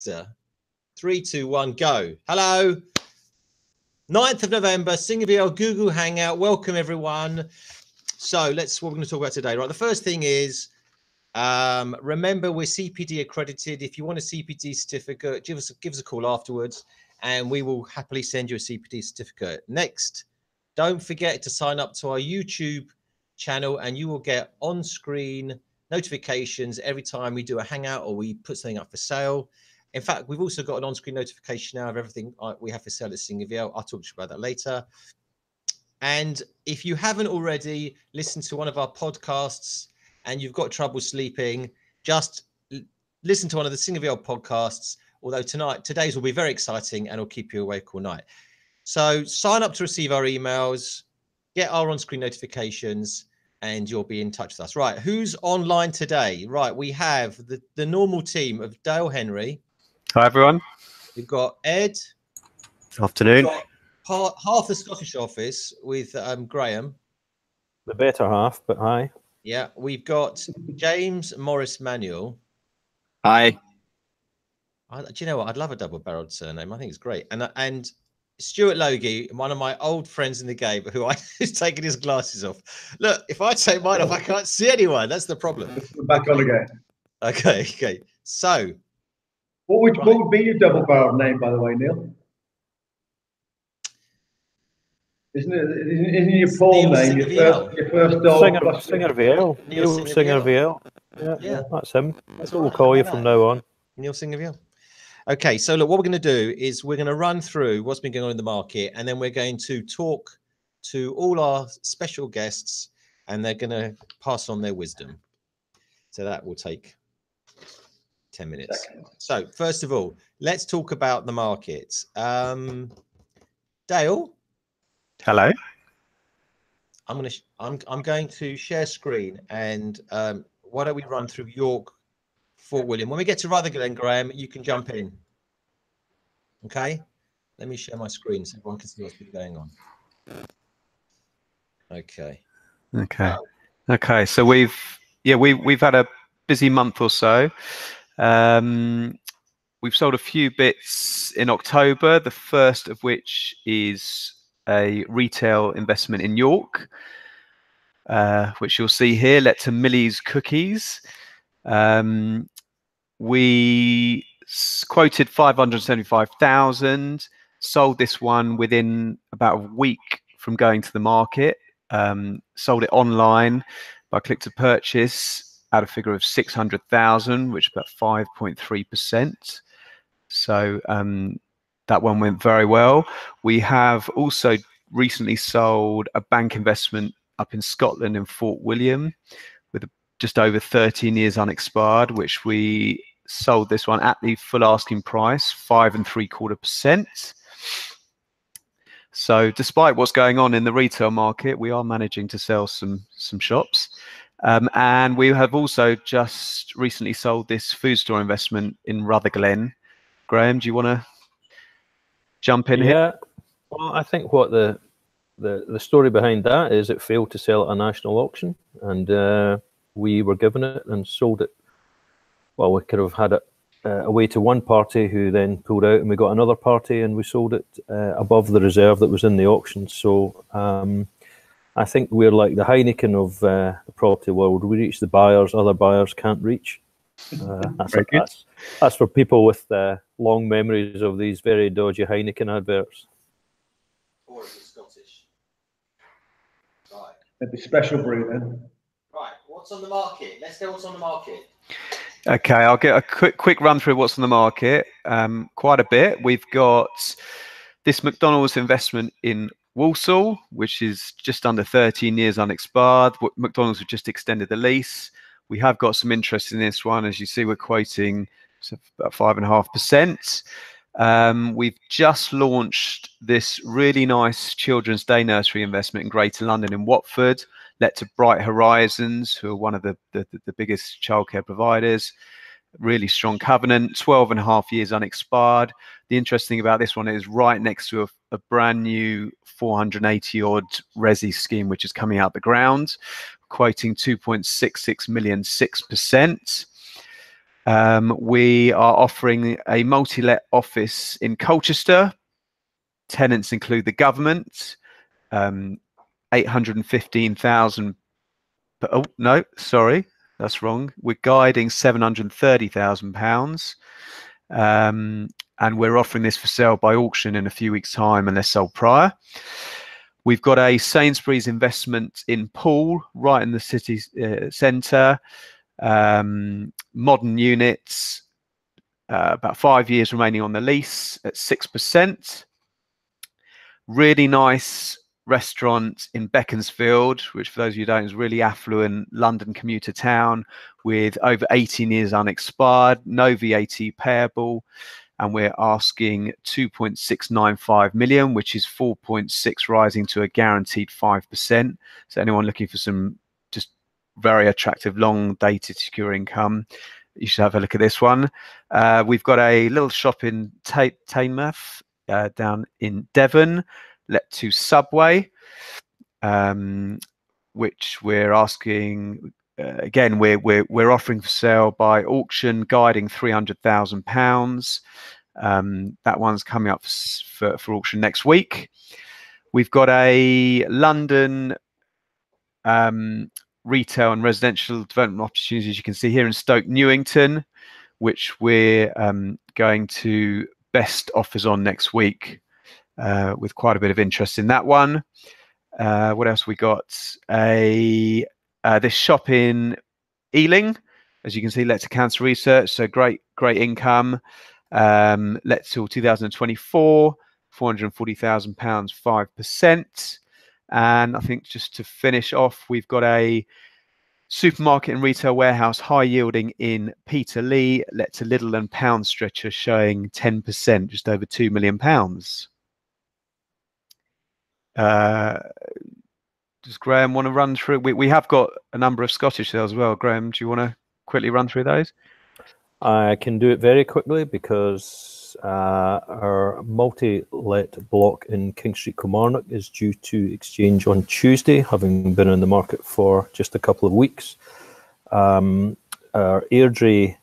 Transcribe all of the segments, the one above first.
investor. 3, 2, 1, go. Hello. 9th of November, VIelle Google Hangout. Welcome, everyone. So what we're going to talk about today. Right. The first thing is, remember, we're CPD accredited. If you want a CPD certificate, give us a call afterwards, and we will happily send you a CPD certificate. Next, don't forget to sign up to our YouTube channel, and you will get on-screen notifications every time we do a hangout or we put something up for sale. In fact, we've also got an on-screen notification now of everything we have for sale at VIelle. I'll talk to you about that later. And if you haven't already listened to one of our podcasts and you've got trouble sleeping, just listen to one of the VIelle podcasts. Although today's will be very exciting and will keep you awake all night. So sign up to receive our emails, get our on-screen notifications, and you'll be in touch with us. Right, who's online today? Right, we have the normal team of Dale Henry. Hi, everyone. We've got Ed. Afternoon. We've got half the Scottish office with Graham. The better half, but hi. Yeah, we've got James Morris-Manuel. Hi. Do you know what? I'd love a double-barreled surname. I think it's great. And Stuart Loggie, one of my old friends in the game, who's taken his glasses off. Look, if I take mine off, I can't see anyone. That's the problem. Back on again. Okay. So, what would be your double-barreled name, by the way, Neil? Isn't your full name your first dog? Singer VIelle. Neil Singer VIelle. Yeah, that's him. That's what we'll call you from now on. Neil Singer VIelle. Okay, so look, what we're going to do is we're going to run through what's been going on in the market, and then we're going to talk to all our special guests, and they're going to pass on their wisdom. So that will take 10 minutes. So first of all, let's talk about the markets. Dale. Hello. I'm going to share screen, and why don't we run through York, Fort William. When we get to Rutherglen, Graham, you can jump in. Okay, let me share my screen so everyone can see what's been going on. Okay. So we've had a busy month or so. We've sold a few bits in October, the first of which is a retail investment in York, which you'll see here, let to Millie's Cookies. We quoted 575,000, sold this one within about a week from going to the market, sold it online by click to purchase at a figure of 600,000, which is about 5.3%. So that one went very well. We have also recently sold a bank investment up in Scotland in Fort William with just over 13 years unexpired, which we sold this one at the full asking price, 5.75%. So despite what's going on in the retail market, we are managing to sell some shops. And we have also just recently sold this food store investment in Rutherglen. Graham, do you want to jump in here? Well, I think what the story behind that is it failed to sell at a national auction, and we were given it and sold it. Well, we could have had it away to one party who then pulled out, and we got another party and we sold it above the reserve that was in the auction. So I think we're like the Heineken of the property world. We reach the buyers other buyers can't reach. That's for people with long memories of these very dodgy Heineken adverts. Or is it Scottish? Right. It'd be special brew then. Right. What's on the market? Let's go. What's on the market? Okay, I'll get a quick run through what's on the market. Quite a bit. We've got this McDonald's investment in Walsall, which is just under 13 years unexpired. McDonald's have just extended the lease. We have got some interest in this one. As you see, we're quoting about 5.5%. We've just launched this really nice Children's Day nursery investment in Greater London in Watford, let to Bright Horizons, who are one of the biggest childcare providers. Really strong covenant, 12.5 years unexpired. The interesting about this one is right next to a brand new 480 odd resi scheme, which is coming out the ground, quoting 2.66 million, 6%. We are offering a multi-let office in Colchester. Tenants include the government, 815,000. Oh no, sorry, that's wrong. We're guiding £730,000, and we're offering this for sale by auction in a few weeks' time, unless sold prior. We've got a Sainsbury's investment in Poole, right in the city centre. Modern units, about 5 years remaining on the lease at 6%. Really nice restaurant in Beaconsfield, which for those of you who don't, is a really affluent London commuter town with over 18 years unexpired, no VAT payable, and we're asking 2.695 million, which is 4.6 rising to a guaranteed 5%. So anyone looking for some just very attractive long dated secure income, you should have a look at this one. We've got a little shop in Teignmouth down in Devon, let to Subway, which we're asking again, we're offering for sale by auction, guiding £300,000. That one's coming up for auction next week. We've got a London retail and residential development opportunities, as you can see here in Stoke Newington, which we're going to best offers on next week, with quite a bit of interest in that one. What else we got? This shop in Ealing, as you can see, let to Cancer Research, so great income. Let till 2024, £440,000, 5%. And I think just to finish off, we've got a supermarket and retail warehouse high yielding in Peterlee, let to Lidl and Pound Stretcher, showing 10%, just over £2 million. Does Graham want to run through? We have got a number of Scottish sales as well. Graham, do you want to quickly run through those? I can do it very quickly because our multi-let block in King Street, Kilmarnock is due to exchange on Tuesday, having been on the market for just a couple of weeks. Our Airdrie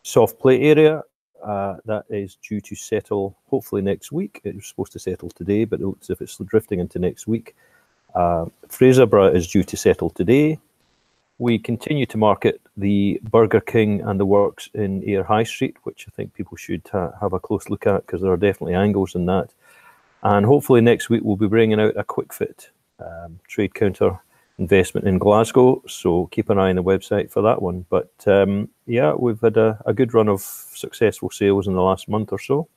soft play area, that is due to settle hopefully next week. It was supposed to settle today, but it looks as if it's drifting into next week. Fraserburgh is due to settle today. We continue to market the Burger King and the works in Ayr High Street, which I think people should have a close look at, because there are definitely angles in that. And hopefully next week we'll be bringing out a quick fit trade counter investment in Glasgow, so keep an eye on the website for that one. But yeah, we've had a good run of successful sales in the last month or so.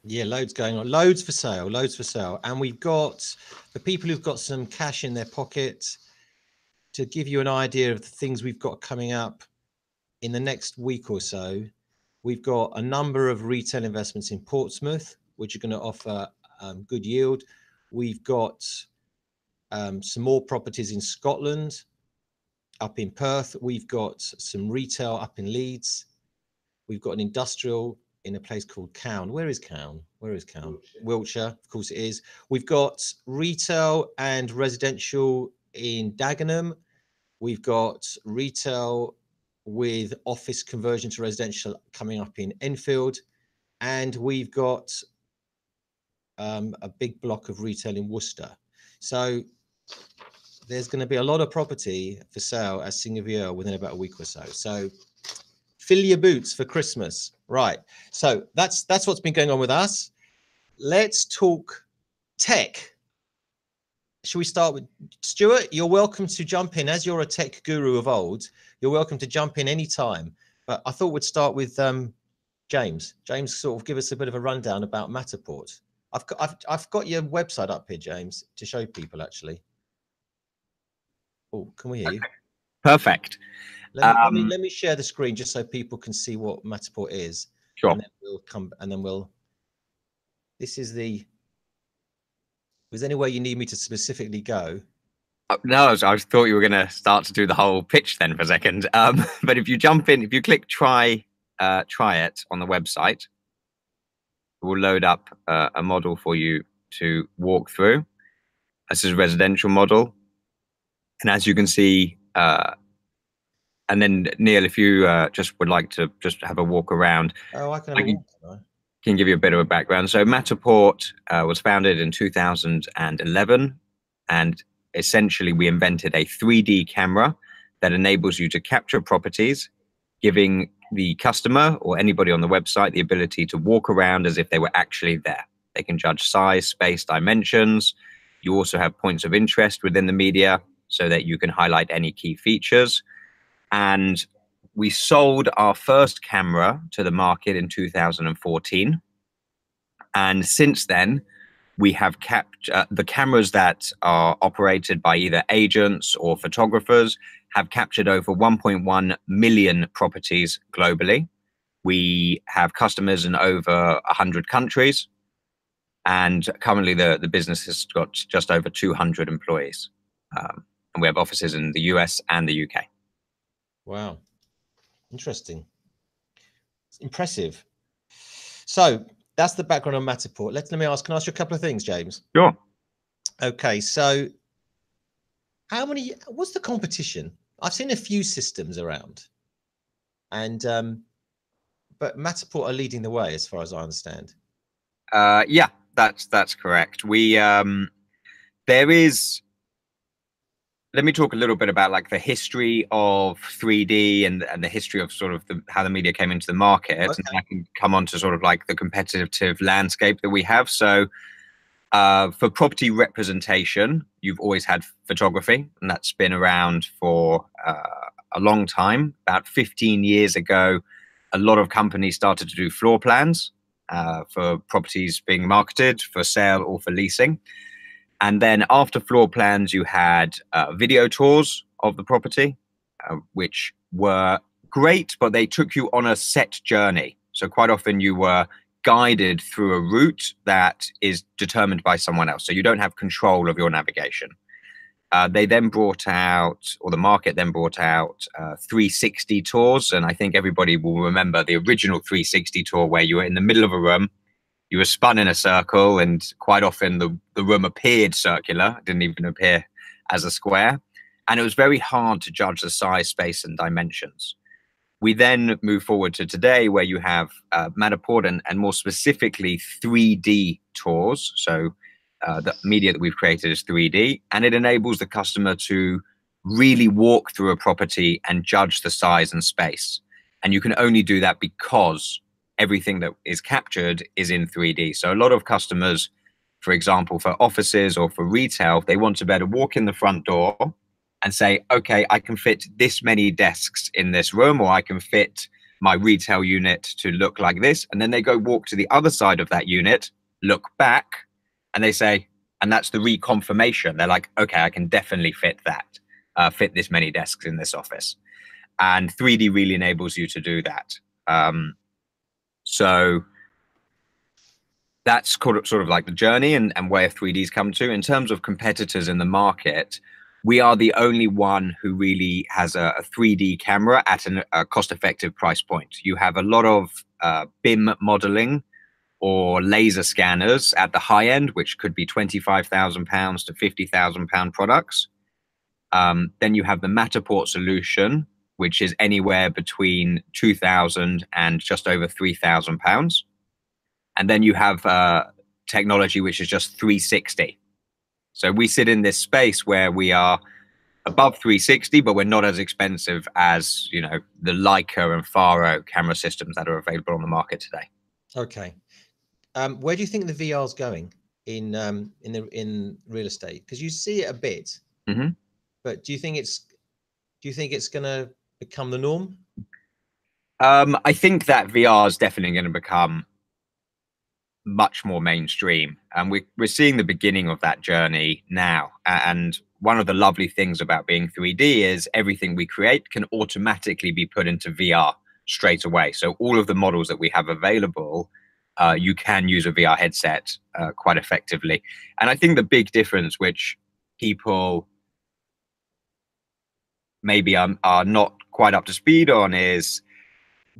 Yeah, loads going on, loads for sale. And we've got, for people who've got some cash in their pocket, to give you an idea of the things we've got coming up in the next week or so, we've got a number of retail investments in Portsmouth, which are going to offer good yield. We've got some more properties in Scotland, up in Perth. We've got some retail up in Leeds. We've got an industrial in a place called Cown. Where is Cown? Wiltshire, of course it is. We've got retail and residential in Dagenham. We've got retail with office conversion to residential coming up in Enfield. And we've got a big block of retail in Worcester. So there's going to be a lot of property for sale at VIelle within about a week or so. So fill your boots for Christmas. Right. So that's what's been going on with us. Let's talk tech. Shall we start with Stuart? You're welcome to jump in, as you're a tech guru of old. You're welcome to jump in any time. But I thought we'd start with James. James, sort of give us a bit of a rundown about Matterport. I've got your website up here, James, to show people actually. Oh, can we hear you? Perfect. Let me share the screen just so people can see what Matterport is. Sure. And then we'll come, and then we'll. This is the. Was there anywhere you need me to specifically go? No, I thought you were going to start to do the whole pitch then for a second. But if you jump in, if you click try it on the website, it will load up a model for you to walk through. This is a residential model. And as you can see, And then Neil, if you just would like to just have a walk around, Oh, I can have a walk. Right? Can give you a bit of a background. So Matterport was founded in 2011, and essentially we invented a 3D camera that enables you to capture properties, giving the customer or anybody on the website the ability to walk around as if they were actually there. They can judge size, space, dimensions. You also have points of interest within the media so that you can highlight any key features. And we sold our first camera to the market in 2014. And since then, we have the cameras that are operated by either agents or photographers have captured over 1.1 million properties globally. We have customers in over 100 countries. And currently the business has got just over 200 employees. And we have offices in the US and the UK. Wow. Interesting. It's impressive. So that's the background on Matterport. Let me ask, can I ask you a couple of things, James? Sure. Okay, so what's the competition? I've seen a few systems around, and but Matterport are leading the way as far as I understand. Yeah, that's correct. There is, let me talk a little bit about like the history of 3D and the history of sort of how the media came into the market. Okay. And I can come on to sort of like the competitive landscape that we have. So for property representation, you've always had photography, and that's been around for a long time. About 15 years ago, a lot of companies started to do floor plans for properties being marketed for sale or for leasing. And then after floor plans, you had video tours of the property, which were great, but they took you on a set journey. So quite often you were guided through a route that is determined by someone else. So you don't have control of your navigation. They then brought out, or the market then brought out 360 tours. And I think everybody will remember the original 360 tour where you were in the middle of a room. You were spun in a circle, and quite often the room appeared circular. It didn't even appear as a square. And it was very hard to judge the size, space, and dimensions. We then move forward to today, where you have Matterport and more specifically 3D tours. So the media that we've created is 3D, and it enables the customer to really walk through a property and judge the size and space. And you can only do that because everything that is captured is in 3D. So a lot of customers, for example, for offices or for retail, they want to be able to walk in the front door and say, okay, I can fit this many desks in this room, or I can fit my retail unit to look like this. And then they go walk to the other side of that unit, look back, and they say, and that's the reconfirmation. They're like, okay, I can definitely fit that, fit this many desks in this office. And 3D really enables you to do that. So that's sort of like the journey and where 3D's come to. In terms of competitors in the market, we are the only one who really has a 3D camera at a cost-effective price point. You have a lot of BIM modeling or laser scanners at the high end, which could be £25,000 to £50,000 products. Then you have the Matterport solution, which is anywhere between £2,000 and just over £3,000. And then you have technology which is just 360. So we sit in this space where we are above 360, but we're not as expensive as, you know, the Leica and Faro camera systems that are available on the market today. Okay. Where do you think the VR is going in real estate? Because you see it a bit, but do you think it's going to become the norm? I think that VR is definitely going to become much more mainstream, and we're seeing the beginning of that journey now. And one of the lovely things about being 3D is everything we create can automatically be put into VR straight away. So all of the models that we have available, you can use a VR headset quite effectively. And I think the big difference, which people maybe are not quite up to speed on, is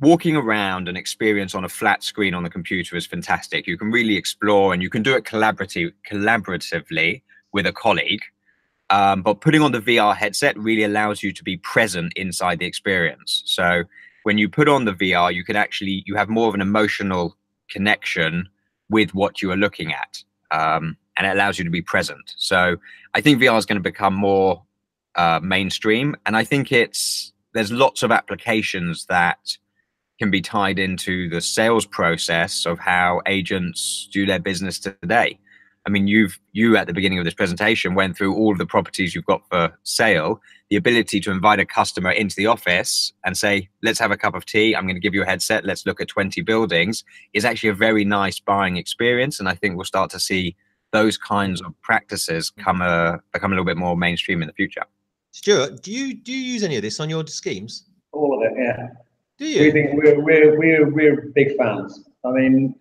walking around an experience on a flat screen on the computer is fantastic. You can really explore, and you can do it collaboratively with a colleague. But putting on the VR headset really allows you to be present inside the experience. So when you put on the VR, you can actually, you have more of an emotional connection with what you are looking at. And it allows you to be present. So I think VR is going to become more mainstream. And I think there's lots of applications that can be tied into the sales process of how agents do their business today. I mean, you at the beginning of this presentation went through all of the properties you've got for sale. The ability to invite a customer into the office and say, let's have a cup of tea. I'm going to give you a headset. Let's look at 20 buildings is actually a very nice buying experience. And I think we'll start to see those kinds of practices become a little bit more mainstream in the future. Stuart, do you use any of this on your schemes? All of it, yeah. Do you? We think we're big fans. I mean,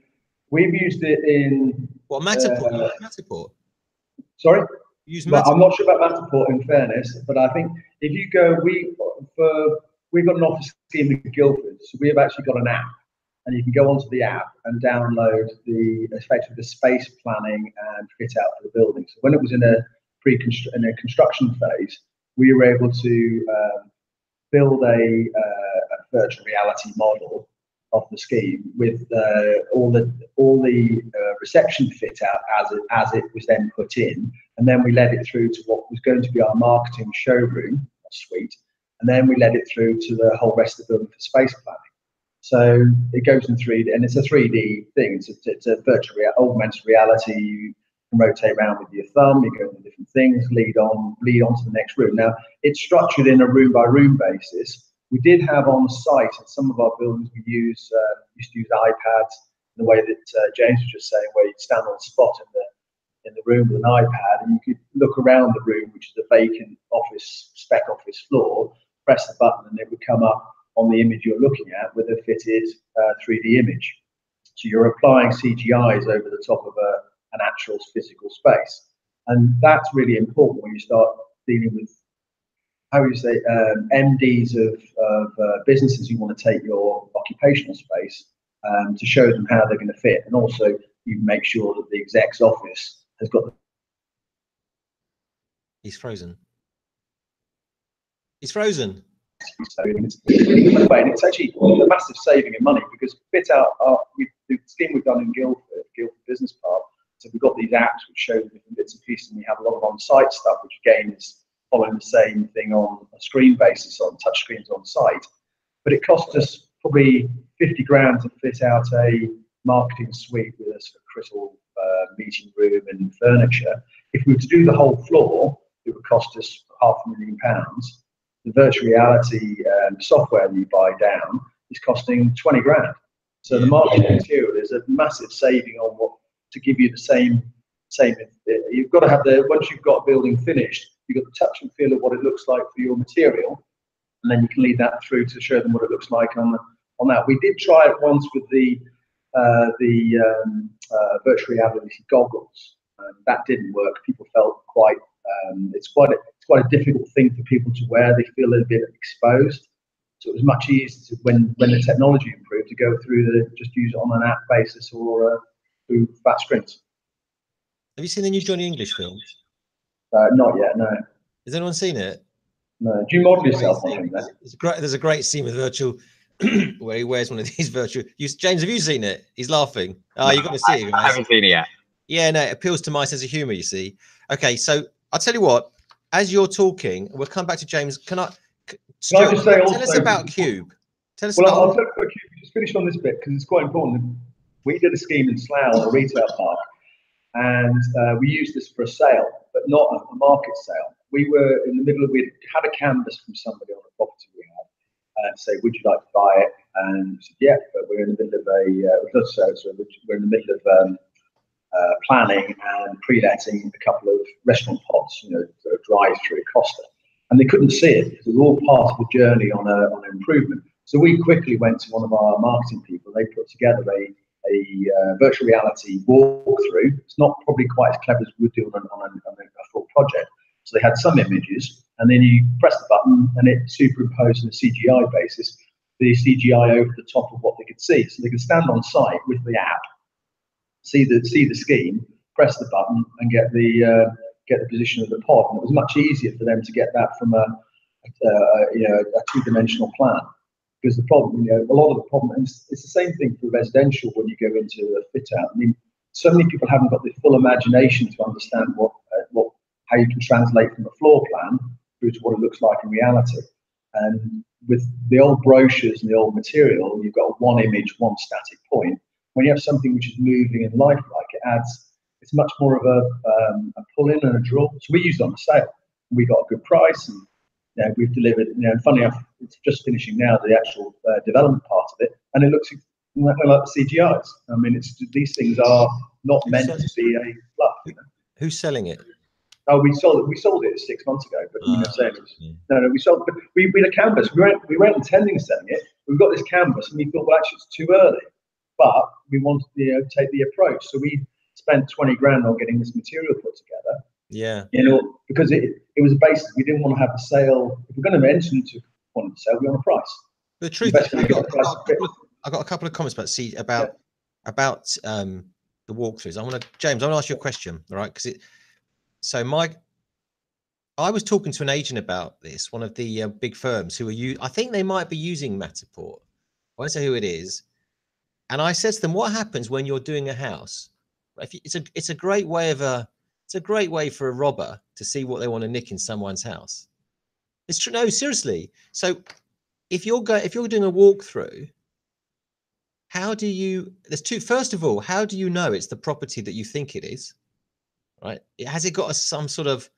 we've used it in What, Matterport? Matterport? Sorry? Use But Matterport? I'm not sure about Matterport, in fairness, but I think if you go, we've got an office scheme in Guildford, so we have actually got an app, and you can go onto the app and download effectively the space planning and fit out for the building. So when it was in a construction phase, we were able to build a virtual reality model of the scheme with all the reception fit out as it was then put in, and then we led it through to what was going to be our marketing showroom suite, and then we led it through to the whole rest of the building for space planning. So it goes in 3D, and it's a 3D thing. It's a virtual augmented reality. You can rotate around with your thumb. You go to different things, lead on to the next room. Now it's structured in a room by room basis. We did have on site in some of our buildings, we used to use iPads in the way that James was just saying, where you'd stand on the spot in the room with an iPad, and you could look around the room, which is a vacant spec office floor, press the button, and it would come up on the image you're looking at with a fitted 3D image. So you're applying CGIs over the top of an actual physical space. And that's really important when you start dealing with, how you say, MDs of businesses who want to take your occupational space to show them how they're going to fit. And also you make sure that the exec's office has got the... He's frozen. He's frozen. So it's actually a massive saving in money, because fit out the scheme we've done in Guildford Business Park. So we've got these apps which show the different bits and pieces, and we have a lot of on-site stuff, which again is following the same thing on a screen basis, on touch screens on site. But it cost us probably 50 grand to fit out a marketing suite with a sort of crystal meeting room and furniture. If we were to do the whole floor, it would cost us £500,000. The virtual reality software that you buy down is costing 20 grand. So the marketing material is a massive saving on what to give you the same. You've got to have once you've got a building finished, you've got the touch and feel of what it looks like for your material, and then you can lead that through to show them what it looks like on that. We did try it once with the virtual reality goggles. That didn't work. People felt quite. It's quite a difficult thing for people to wear. They feel a little bit exposed. So it was much easier when the technology improved to go through just use it on an app basis or through flat screens. Have you seen the new Johnny English film? Not yet, no. Has anyone seen it? No. Do you model yourself on him then? There's a great scene with virtual where he wears one of these virtual. James, have you seen it? He's laughing. Oh, you've got to see it, guys. I haven't seen it yet. Yeah, no, it appeals to my sense of humour, you see. Okay, so I'll tell you what, as you're talking, we'll come back to James. Stuart, just say tell also, us about Cube. Tell us I'll about... tell you about Cube. Just finish on this bit because it's quite important. We did a scheme in Slough on a retail park, and we used this for a sale, but not a market sale. We were in the middle of, we had a canvas from somebody on a property we had, and say, would you like to buy it? And we said, yeah, but we're in the middle of we're in the middle of planning and pre-letting a couple of restaurant pods, drive-through Costa. And they couldn't see it. It was all part of the journey on an improvement. So we quickly went to one of our marketing people. They put together a virtual reality walkthrough. It's not probably quite as clever as we would do on a full project. So they had some images, and then you press the button, and it superimposed on a CGI basis the CGI over the top of what they could see. So they could stand on site with the app, see the scheme, press the button, and get the get the position of the pod, and it was much easier for them to get that from a two-dimensional plan. Because the problem, a lot of the problem, and it's the same thing for residential when you go into a fit out. I mean, so many people haven't got the full imagination to understand how you can translate from a floor plan through to what it looks like in reality. And with the old brochures and the old material, you've got one image, one static point. When you have something which is moving and lifelike, it's much more of a pull in and a draw. So we used it on the sale. We got a good price, and we've delivered. And funny enough, it's just finishing now the actual development part of it, and it looks like the CGIs. I mean, these things are not meant to be a fluff. Who's selling it? Oh, we sold it 6 months ago, but no, we sold. But we had a canvas. We weren't intending selling it. We've got this canvas, and we thought, well, actually, it's too early. But we wanted to take the approach, so we spent 20 grand on getting this material put together. Yeah. Because it was a basis. We didn't want to have a sale. If we're going to enter into one of the sale, we want a price. The truth is, I've got a couple of comments about the walkthroughs. James, I want to ask you a question, all right? Because I was talking to an agent about this, one of the big firms who I think they might be using Matterport. I won't say who it is. And I said to them, what happens when you're doing a house? It's a great way for a robber to see what they want to nick in someone's house. It's true. No, seriously. So if you're doing a walkthrough, first of all, how do you know it's the property that you think it is? Right? Has it got some sort of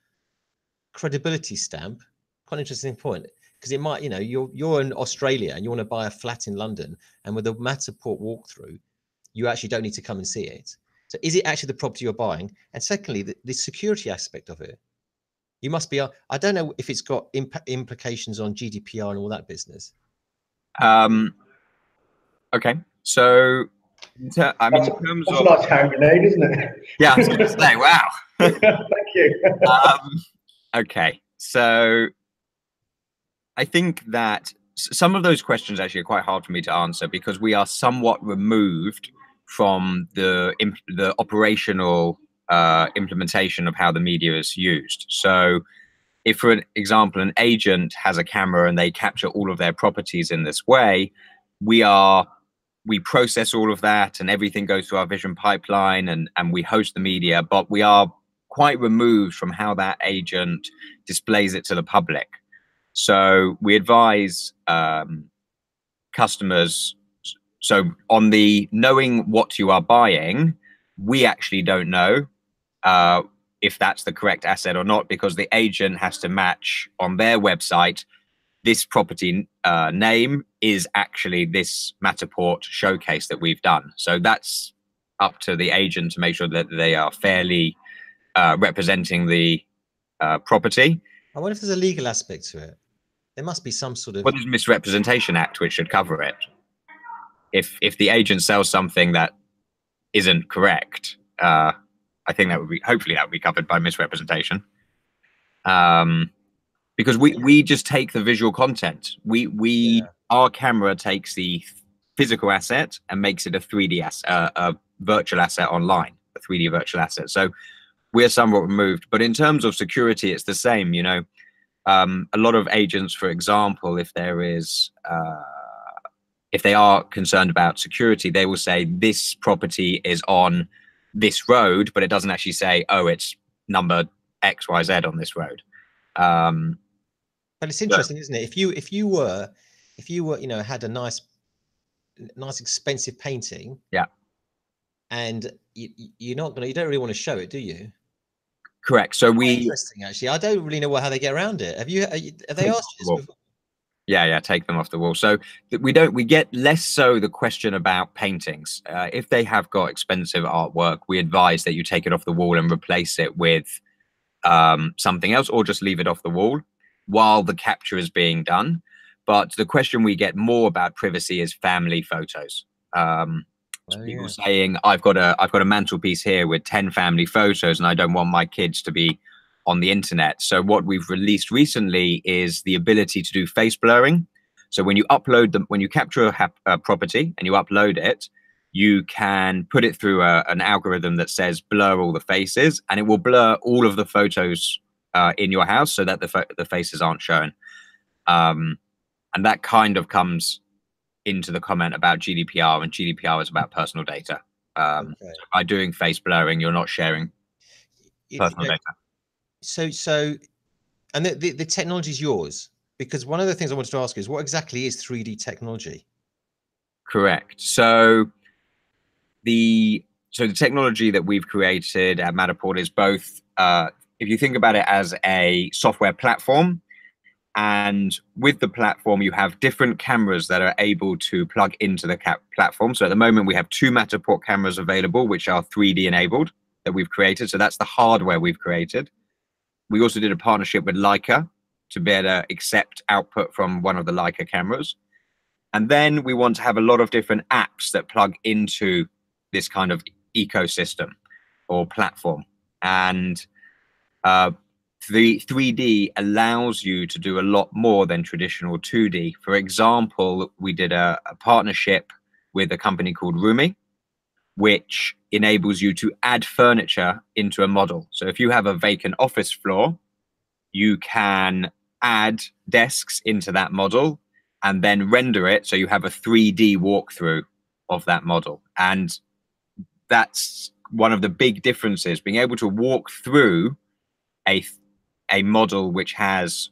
credibility stamp? Quite an interesting point, because it might, you're in Australia and you want to buy a flat in London, and with a Matterport walkthrough, you actually don't need to come and see it. So is it actually the property you're buying? And secondly, the security aspect of it. You must be, I don't know if it's got implications on GDPR and all that business. Okay, so in terms of, a nice hand grenade, isn't it? Yeah, I was going to say, wow. Thank you. Okay, so I think that some of those questions actually are quite hard for me to answer, because we are somewhat removed from the operational implementation of how the media is used. So if, for example, an agent has a camera and they capture all of their properties in this way, we process all of that and everything goes through our vision pipeline, and we host the media, but we are quite removed from how that agent displays it to the public. So we advise customers, so on the knowing what you are buying, we actually don't know if that's the correct asset or not, because the agent has to match on their website, this property name is actually this Matterport showcase that we've done. So that's up to the agent to make sure that they are fairly representing the property. I wonder if there's a legal aspect to it. There must be some sort of... Well, there's a Misrepresentation Act which should cover it. If the agent sells something that isn't correct, I think that would be, hopefully that would be covered by misrepresentation. Because we just take the visual content. Our camera takes the physical asset and makes it a 3D asset, a virtual asset online, a 3D virtual asset. So we're somewhat removed. But in terms of security, it's the same. A lot of agents, for example, if they are concerned about security, they will say this property is on this road, but it doesn't actually say, oh, it's number XYZ on this road. But it's interesting, isn't it? If you were, had a nice expensive painting, yeah, and you don't really want to show it, do you? Correct. So interesting, actually. I don't really know how they get around it. Have they asked you this before? Yeah, take them off the wall. So we get less so the question about paintings. If they have got expensive artwork, we advise that you take it off the wall and replace it with something else, or just leave it off the wall while the capture is being done. But the question we get more about privacy is family photos. People saying, I've got a mantelpiece here with 10 family photos and I don't want my kids to be on the internet. So what we've released recently is the ability to do face blurring. So when you upload them, when you capture a property and you upload it, you can put it through an algorithm that says blur all the faces, and it will blur all of the photos in your house so that the faces aren't shown. And that kind of comes into the comment about GDPR, and GDPR is about personal data. So by doing face blurring, you're not sharing personal data. So, and the technology is yours, because one of the things I wanted to ask is, what exactly is 3D technology? Correct. So the technology that we've created at Matterport is both, if you think about it as a software platform, and with the platform, you have different cameras that are able to plug into the platform. So at the moment, we have 2 Matterport cameras available, which are 3D enabled, that we've created. So that's the hardware we've created. We also did a partnership with Leica to be able to accept output from one of the Leica cameras. And then we want to have a lot of different apps that plug into this kind of ecosystem or platform. And the 3D allows you to do a lot more than traditional 2D. For example, we did a partnership with a company called Rumi, which enables you to add furniture into a model. So if you have a vacant office floor, you can add desks into that model and then render it so you have a 3D walkthrough of that model. And that's one of the big differences. Being able to walk through a model which has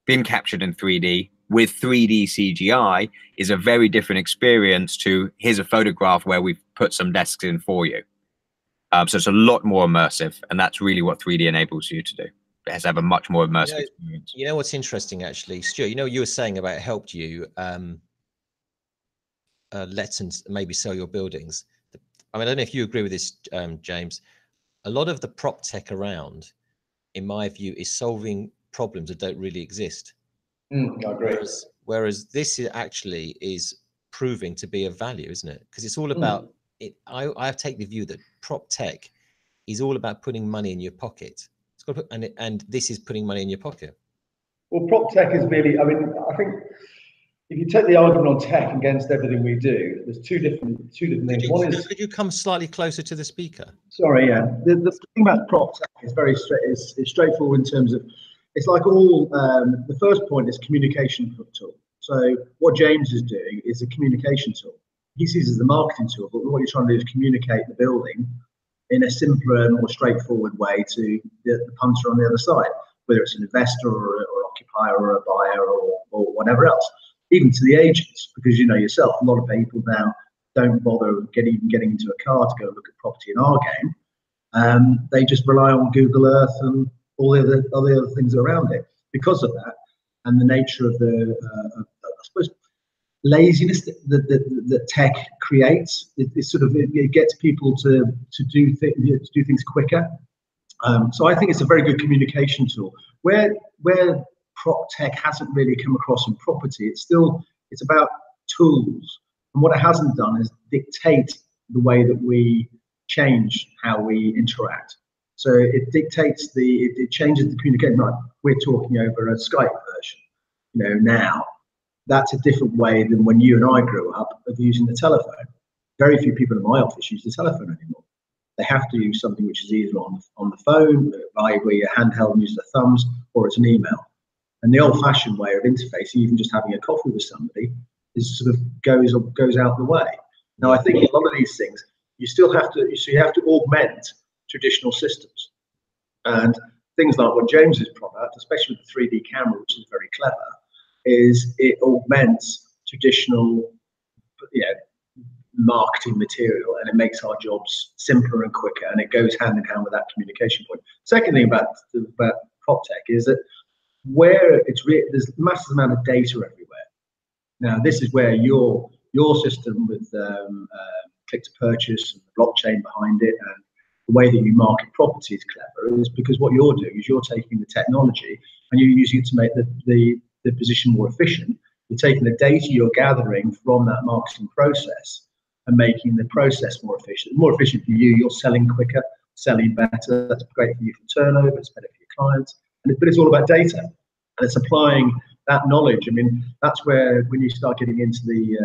been captured in 3D with 3D CGI is a very different experience to, here's a photograph where we've put some desks in for you. So it's a lot more immersive, and that's really what 3D enables you to do. It has to have a much more immersive experience. You know what's interesting, actually, Stuart, you know, you were saying about it helped you let and maybe sell your buildings. I mean, I don't know if you agree with this, James. A lot of the prop tech around, in my view, is solving problems that don't really exist. I agree. Whereas this actually is proving to be of value, isn't it? Because it's all about it. I take the view that prop tech is all about putting money in your pocket. It's got to put, and this is putting money in your pocket. Well, prop tech is really, I mean, I think if you take the argument on tech against everything we do, there's two different things. One is, could you come slightly closer to the speaker? Sorry, yeah. The thing about prop tech is very straightforward in terms of, it's like all, the first point is communication tool. So what James is doing is a communication tool. He sees it as a marketing tool, but what you're trying to do is communicate the building in a simpler and more straightforward way to the punter on the other side, whether it's an investor or an occupier or a buyer or whatever else, even to the agents, because you know yourself, a lot of people now don't bother getting into a car to go look at property in our game. They just rely on Google Earth and all the other things around it. Because of that, and the nature of the, I suppose, laziness that tech creates, it gets people to do things quicker. So I think it's a very good communication tool. Where prop tech hasn't really come across in property, it's about tools. And what it hasn't done is dictate the way that we change how we interact. So it dictates it changes the communication. Like we're talking over a Skype version, you know, now. That's a different way than when you and I grew up of using the telephone. Very few people in my office use the telephone anymore. They have to use something which is either on the phone, where you handheld and use the thumbs, or it's an email. And the old-fashioned way of interfacing, even just having a coffee with somebody, is sort of goes out the way. Now, I think a lot of these things, you have to augment traditional systems. And things like what James's product, especially with the 3D camera, which is very clever, is it augments traditional, marketing material, and it makes our jobs simpler and quicker, and it goes hand in hand with that communication point. Second thing about prop tech is that where there's a massive amount of data everywhere. Now, this is where your system with click to purchase and the blockchain behind it, and the way that you market property is clever, is because what you're doing is you're taking the technology and you're using it to make the position more efficient. You're taking the data you're gathering from that marketing process and making the process more efficient. More efficient for you, you're selling quicker, selling better. That's great for you for turnover, it's better for your clients. But it's all about data, and it's applying that knowledge. I mean, that's where when you start getting into the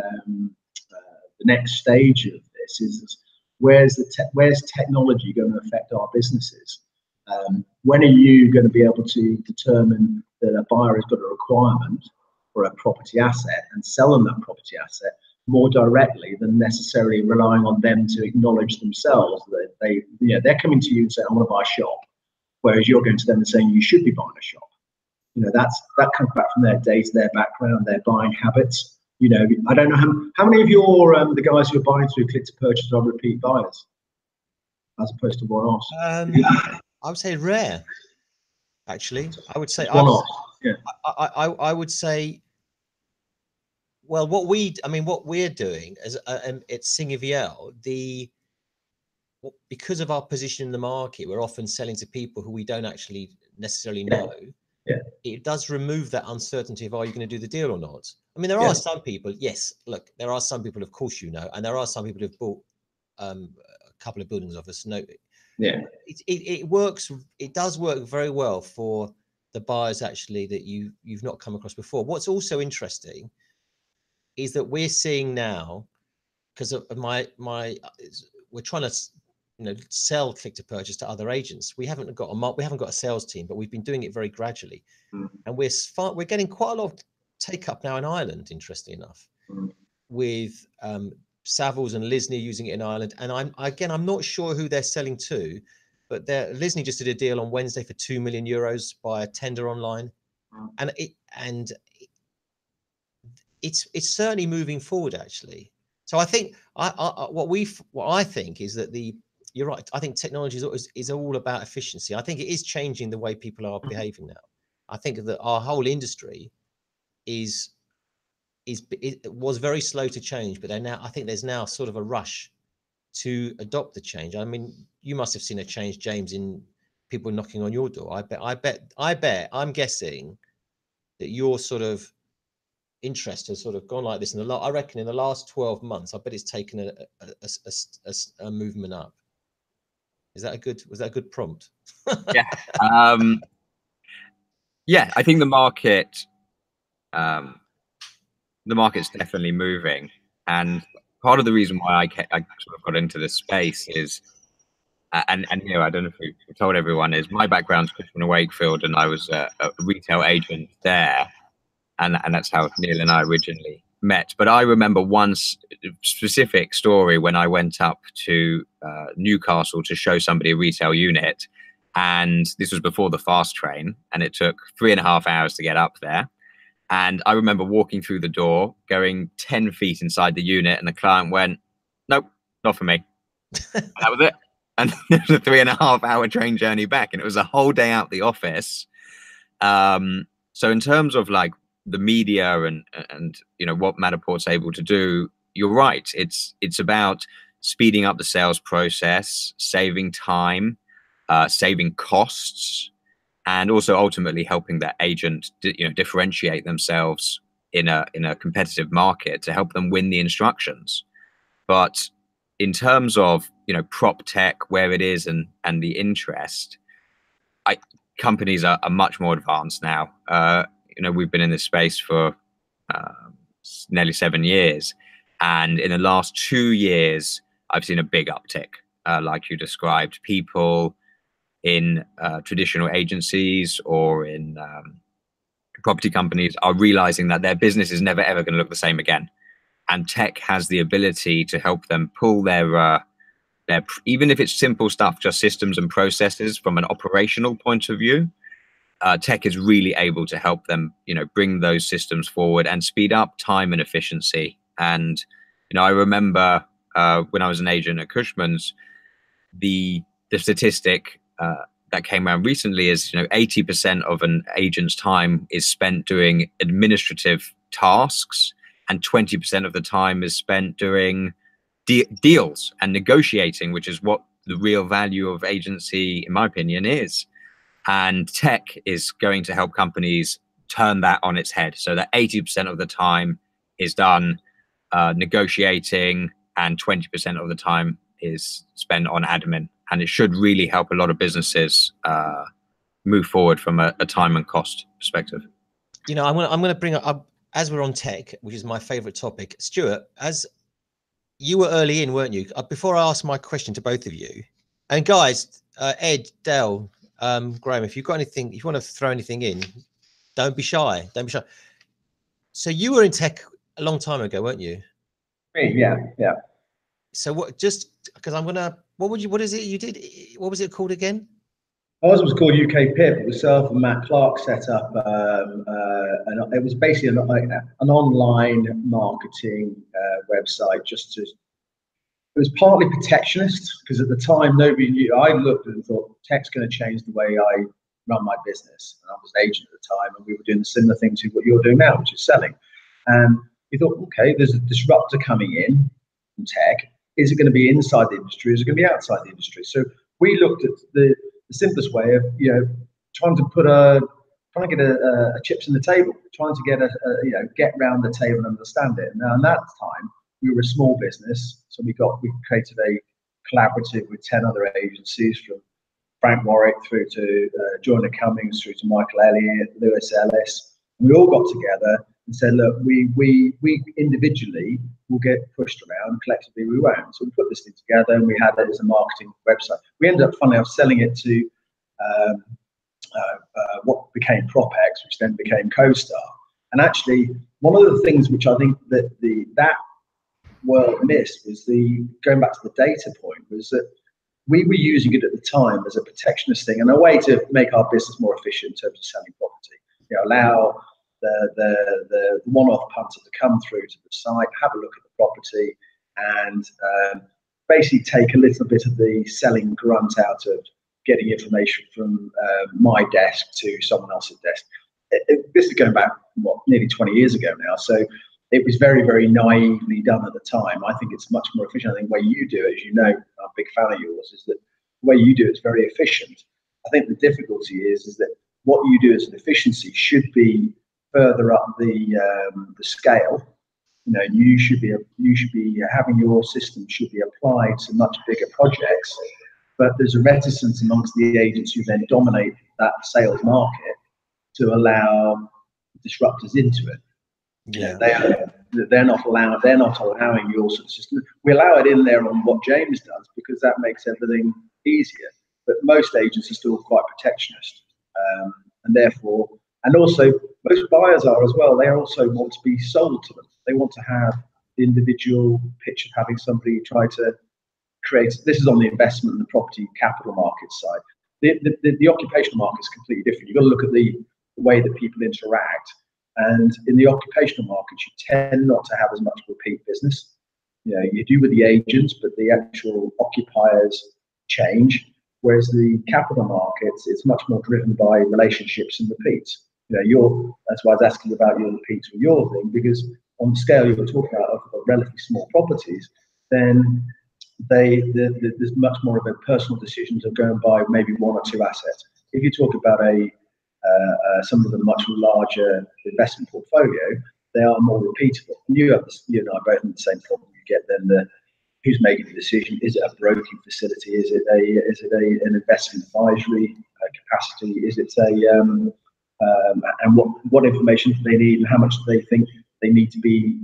next stage of this is where's technology going to affect our businesses? When are you going to be able to determine that a buyer has got a requirement for a property asset and sell them that property asset more directly than necessarily relying on them to acknowledge themselves that they're coming to you and saying, I want to buy a shop, whereas you're going to them and saying you should be buying a shop. That comes back from their data, their background, their buying habits. I don't know how many of your the guys who are buying through click to purchase are repeat buyers, as opposed to one-offs. I would say rare, actually. I would say one-offs. Yeah. I would say. Well, what we're doing as at VIelle, because of our position in the market, we're often selling to people who we don't actually necessarily know. Yeah. It does remove that uncertainty of, are you going to do the deal or not? I mean, there are some people, yes, look, there are some people, of course, and there are some people who've bought a couple of buildings off us. No, yeah, it works. It does work very well for the buyers, actually, that you've not come across before. What's also interesting is that we're seeing now, because of we're trying to sell click to purchase to other agents. We haven't got a sales team, but we've been doing it very gradually, and we're getting quite a lot of take up now in Ireland, interestingly enough, with Savills and Lisney using it in Ireland. And I'm not sure who they're selling to, but Lisney just did a deal on Wednesday for €2 million by a tender online, and it's certainly moving forward, actually. So I think what I think is that you're right. I think technology is all about efficiency. I think it is changing the way people are behaving now. I think that our whole industry was very slow to change, but I think there's now sort of a rush to adopt the change. I mean, you must have seen a change, James, in people knocking on your door. I'm guessing that your sort of interest has sort of gone like this I reckon in the last 12 months. I bet it's taken a movement up. Was that a good prompt? Yeah. Yeah, I think the market's definitely moving, and part of the reason why I sort of got into this space is, and I don't know if we've told everyone, is my background's Cushman & Wakefield, and I was a retail agent there, and that's how Neil and I originally met. But I remember one specific story when I went up to Newcastle to show somebody a retail unit, and this was before the fast train, and it took 3.5 hours to get up there. And I remember walking through the door, going 10 feet inside the unit, and the client went, "Nope, not for me." And that was it. And it was a 3.5 hour train journey back, and it was a whole day out the office. So in terms of like the media and what Matterport's able to do, you're right. It's about speeding up the sales process, saving time, saving costs, and also ultimately helping that agent differentiate themselves in a competitive market to help them win the instructions. But in terms of prop tech, where it is and the interest, companies are much more advanced now. We've been in this space for nearly 7 years, and in the last 2 years, I've seen a big uptick, like you described. People in traditional agencies or in property companies are realizing that their business is never ever going to look the same again, and tech has the ability to help them pull their even if it's simple stuff, just systems and processes from an operational point of view. Tech is really able to help them, bring those systems forward and speed up time and efficiency. And, I remember when I was an agent at Cushman's, the statistic that came around recently is, 80% of an agent's time is spent doing administrative tasks, and 20% of the time is spent doing deals and negotiating, which is what the real value of agency, in my opinion, is. And tech is going to help companies turn that on its head, so that 80% of the time is done negotiating and 20% of the time is spent on admin. And it should really help a lot of businesses move forward from a time and cost perspective. I'm going to bring up, as we're on tech, which is my favorite topic, Stuart, as you were early in, weren't you? Before I ask my question to both of you, and guys, Ed, Dale, Graham, if you've got anything, if you want to throw anything in, don't be shy. Don't be shy. So you were in tech a long time ago, weren't you? Yeah, yeah. So what? Just because I'm gonna, what is it you did? What was it called again? Ours was called UK PIP. Myself and Matt Clark set up, and it was basically an online marketing website. It was partly protectionist because at the time nobody knew. I looked and thought tech's going to change the way I run my business, and I was an agent at the time, and we were doing a similar thing to what you're doing now, which is selling. And we thought, okay, there's a disruptor coming in from tech. Is it going to be inside the industry? Is it going to be outside the industry? So we looked at the simplest way of, trying to get a chips in the table, trying to get around the table and understand it. Now, in that time, we were a small business, so we created a collaborative with 10 other agencies, from Frank Warwick through to Joyner Cummings, through to Michael Elliott, Lewis Ellis. And we all got together and said, look, we individually will get pushed around, collectively we won't. So we put this thing together, and we had it as a marketing website. We ended up, funnily enough, selling it to what became PropX, which then became CoStar. And actually, one of the things which I think that that world missed was going back to the data point, was that we were using it at the time as a protectionist thing and a way to make our business more efficient in terms of selling property. Allow the one-off punter to come through to the site, have a look at the property, and basically take a little bit of the selling grunt out of getting information from my desk to someone else's desk. This is going back, nearly 20 years ago now. So it was very, very naively done at the time. I think it's much more efficient. I think the way you do it, as you know, I'm a big fan of yours, is that the way you do it is very efficient. I think the difficulty is that what you do as an efficiency should be further up the scale. You should be having your system should be applied to much bigger projects. But there's a reticence amongst the agents who then dominate that sales market to allow disruptors into it. Yeah, they're not allowing your sort of system. We allow it in there on what James does because that makes everything easier. But most agents are still quite protectionist, and therefore, and also most buyers are as well. They also want to be sold to them. They want to have the individual pitch of having somebody try to create. This is on the investment and the property capital market side. The occupational market is completely different. You've got to look at the way that people interact. And in the occupational markets, you tend not to have as much repeat business. You do with the agents, but the actual occupiers change. Whereas the capital markets, it's much more driven by relationships and repeats. That's why I was asking about your repeats with your thing, because on the scale you were talking about of relatively small properties, then there's much more of a personal decision to go and buy maybe one or two assets. If you talk about some of the much larger investment portfolio, they are more repeatable. You and I both have the same problem. You get then who's making the decision? Is it a broking facility? Is it an investment advisory capacity? Is it and what information do they need, and how much do they think they need to be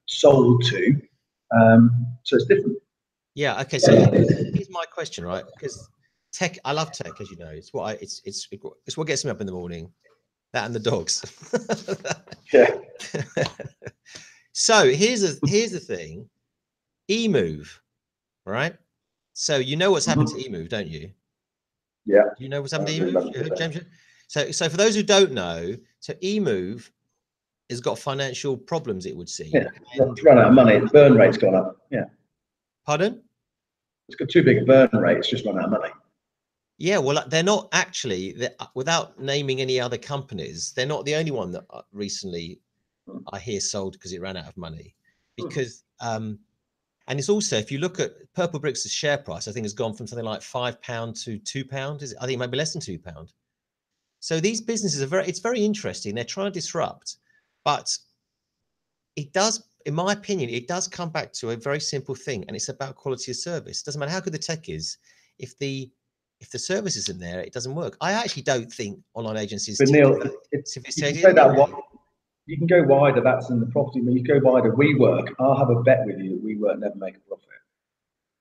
sold to? So it's different. Yeah. Okay. So here's my question, right? Because tech, I love tech, as you know. It's what gets me up in the morning. That and the dogs. Yeah. So here's the thing. eMove, right? So you know what's happened to eMove, don't you? Yeah. You know what's happened to eMove, James? So for those who don't know, so eMove has got financial problems, it would seem. Yeah. It's run out of money. The burn rate's gone up. Yeah. Pardon? It's got too big a burn rate. It's just run out of money. Yeah, well, they're not actually, without naming any other companies, they're not the only one that recently I hear sold because it ran out of money. Because, and it's also, if you look at Purple Bricks' share price, I think has gone from something like £5 to £2. I think maybe less than £2. So these businesses it's very interesting. They're trying to disrupt, but it does, in my opinion, it does come back to a very simple thing, and it's about quality of service. It doesn't matter how good the tech is, if the service isn't there, it doesn't work. I actually don't think online agencies. But Neil, if you say that You can go wider. That's in the property. When you go wider, WeWork. I'll have a bet with you that WeWork never make a profit.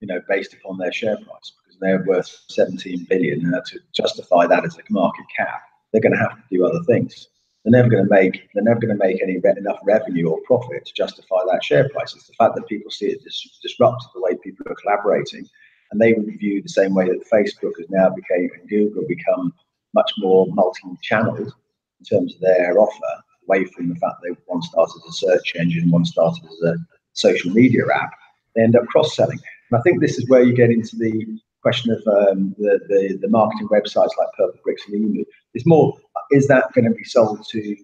You know, based upon their share price, because they're worth 17 billion, and to justify that as a market cap, they're going to have to do other things. They're never going to make enough revenue or profit to justify that share price. It's the fact that people see it disrupted the way people are collaborating, and they would view the same way that Facebook has now become and Google become much more multi-channeled in terms of their offer, away from the fact that one started as a search engine, one started as a social media app. They end up cross-selling. And I think this is where you get into the question of the marketing websites like Purple Bricks and EMEA. It's more, is that going to be sold to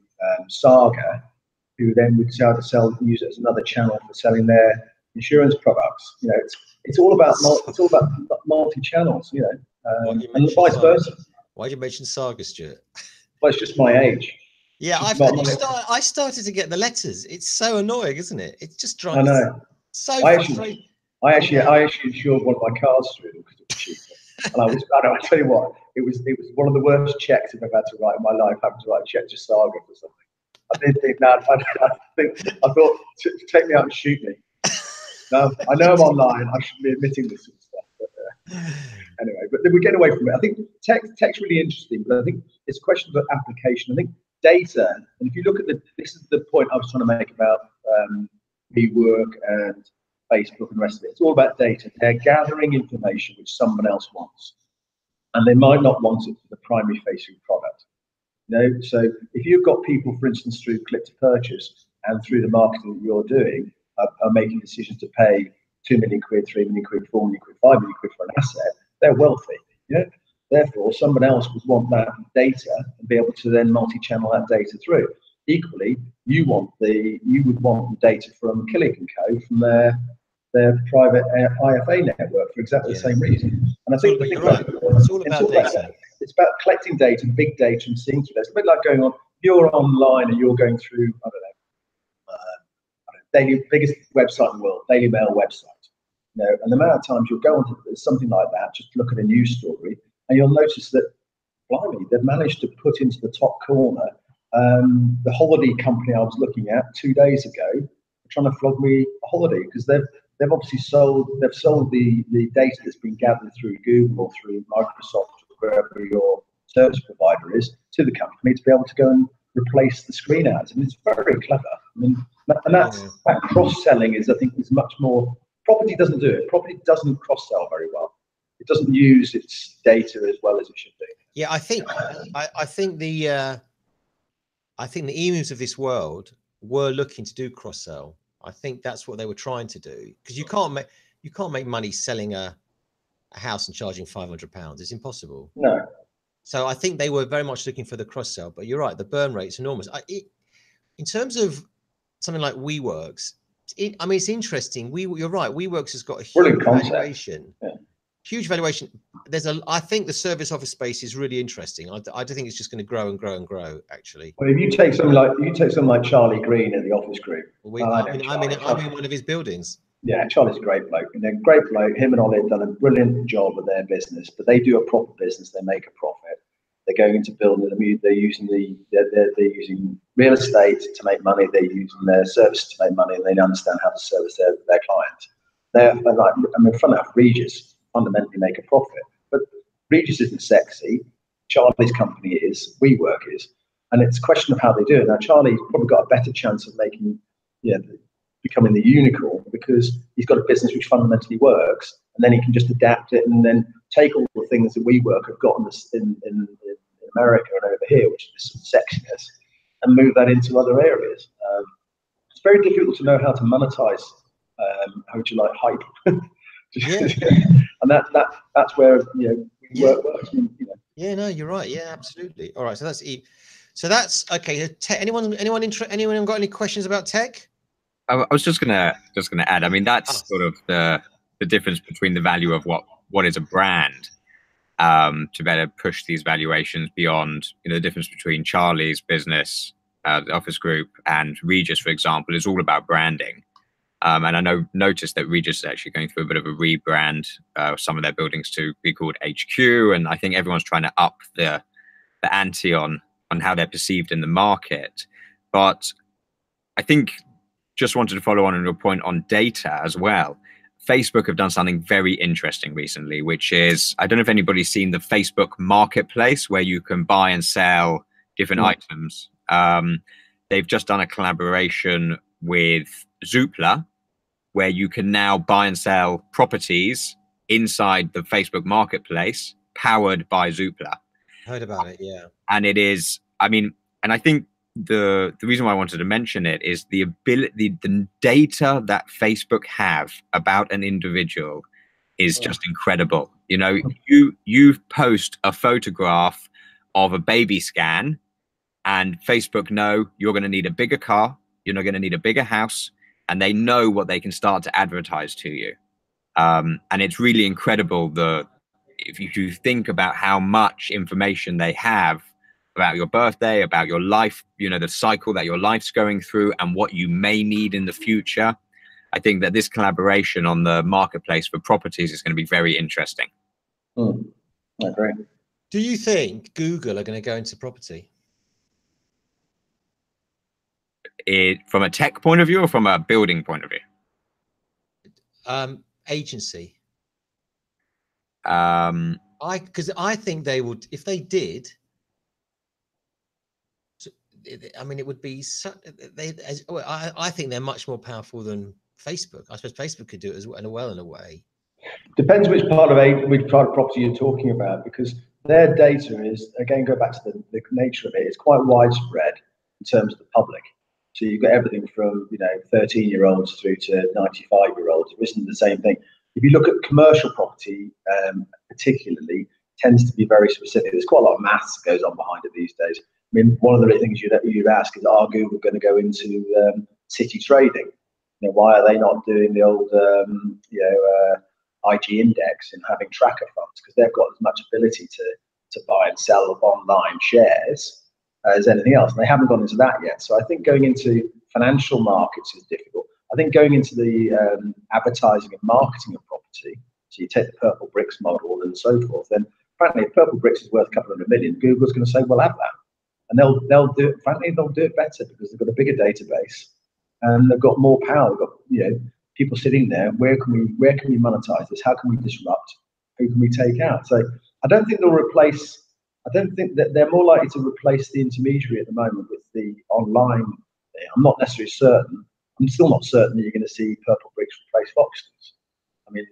Saga, who then would use it as another channel for selling their insurance products? You know, it's all about multi-channels. You know, and vice versa. Why did you mention Saga, Stuart? Well, it's just my age. Yeah, I started to get the letters. It's so annoying, isn't it? It's just driving. I know. So frustrating. I actually insured one of my cars through them because it was cheaper. And I tell you what, it was one of the worst checks I've ever had to write in my life, having to write a check to Saga for something. I did think that. I thought, take me out and shoot me. No, I know I'm online. I shouldn't be admitting this sort of stuff. But anyway, but we're getting away from it. I think tech's really interesting, but I think it's a question of application. I think data, and if you look at this is the point I was trying to make about WeWork and Facebook and the rest of it. It's all about data. They're gathering information which someone else wants, and they might not want it for the primary facing product. You know, so if you've got people, for instance, through click to purchase and through the marketing that you're doing, are making decisions to pay 2 million quid, 3 million quid, 4 million quid, 5 million quid for an asset, they're wealthy. You know, therefore, someone else would want that data and be able to then multi-channel that data through. Equally, you would want the data from Killick & Co. from their private IFA network for exactly the same reason. And I think you're right. It's all about data. It's about collecting data, big data, and seeing through that. It's a bit like going on. You're online and you're going through, I don't know, biggest website in the world, Daily Mail website. You know, and the amount of times you'll go onto something like that, just look at a news story, and you'll notice that, blimey, they've managed to put into the top corner the holiday company I was looking at 2 days ago, trying to flog me a holiday because they've obviously sold the data that's been gathered through Google or through Microsoft or wherever your service provider is to the company to be able to go and replace the screen ads. And it's very clever. I mean, and that cross-selling is, I think, is much more. Property doesn't do it. Property doesn't cross-sell very well. It doesn't use its data as well as it should do. Yeah, I think the EMEAs of this world were looking to do cross-sell. I think that's what they were trying to do, because you can't make money selling a house and charging £500. It's impossible. No. So I think they were very much looking for the cross-sell. But you're right, the burn rate's enormous. In terms of something like WeWorks, it's interesting. You're right. WeWorks has got a huge valuation. Yeah. Huge valuation. I think the service office space is really interesting. I do think it's just going to grow and grow and grow. Actually. Well, if you take something like Charlie Green at the Office Group. I'm in one of his buildings. Yeah, Charlie's a great bloke. And they're a great bloke. Him and Ollie have done a brilliant job of their business, but they do a proper business. They make a profit. They're going into building. They're using real estate to make money. They're using their services to make money, and they understand how to service their clients. They're like, fun enough, Regis fundamentally make a profit, but Regis isn't sexy. Charlie's company is, WeWork is, and it's a question of how they do it. Now, Charlie's probably got a better chance of becoming the unicorn because he's got a business which fundamentally works, and then he can just adapt it and then take all the things that WeWork have got in America and over here, which is some sexiness, and move that into other areas. It's very difficult to know how to monetize. How would you like hype? Yeah. And that's where WeWork works. Yeah, no, you're right. Yeah, absolutely. All right, so that's okay. Anyone got any questions about tech? I was just gonna add. I mean, that's sort of the difference between the value of what is a brand, to better push these valuations beyond. The difference between Charlie's business, the Office Group, and Regis, for example, is all about branding. And I noticed that Regis is actually going through a bit of a rebrand, some of their buildings to be called HQ, and I think everyone's trying to up the ante on how they're perceived in the market. But I think just wanted to follow on your point on data as well. Facebook have done something very interesting recently, which is, I don't know if anybody's seen the Facebook Marketplace where you can buy and sell different items. They've just done a collaboration with Zoopla, where you can now buy and sell properties inside the Facebook Marketplace, powered by Zoopla. Heard about it, yeah. And it is, I mean, and I think the reason why I wanted to mention it is the ability, the data that Facebook have about an individual is just incredible. You know, you post a photograph of a baby scan, and Facebook know you're going to need a bigger car, you're not going to need a bigger house, and they know what they can start to advertise to you. And it's really incredible if you think about how much information they have about your birthday, about your life, you know, the cycle that your life's going through and what you may need in the future. I think that this collaboration on the marketplace for properties is going to be very interesting. I agree. Do you think Google are going to go into property? From a tech point of view or from a building point of view? Agency. Because I think they would, if they did. I mean, it would be. I think they're much more powerful than Facebook. I suppose Facebook could do it as well in a way. Depends which part of property you're talking about, because their data is, again, go back to the nature of it. It's quite widespread in terms of the public. So you've got everything from 13-year-olds through to 95-year-olds. It isn't the same thing. If you look at commercial property, particularly, tends to be very specific. There's quite a lot of maths that goes on behind it these days. I mean, one of the things you'd ask is, are Google going to go into city trading? Why are they not doing the old, IG index and having tracker funds? Because they've got as much ability to buy and sell online shares as anything else. And they haven't gone into that yet. So I think going into financial markets is difficult. I think going into the advertising and marketing of property, so you take the purple bricks model and so forth, then frankly, if purple bricks is worth a couple of million, Google's going to say, we'll have that. And they'll do it, frankly, they'll do it better because they've got a bigger database and they've got more power. They've got, people sitting there. Where can we monetize this? How can we disrupt? Who can we take out? So I don't think they'll replace. I don't think that they're more likely to replace the intermediary at the moment with the online thing. I'm not necessarily certain. I'm still not certain that you're going to see purple bricks replace Foxtons. I mean,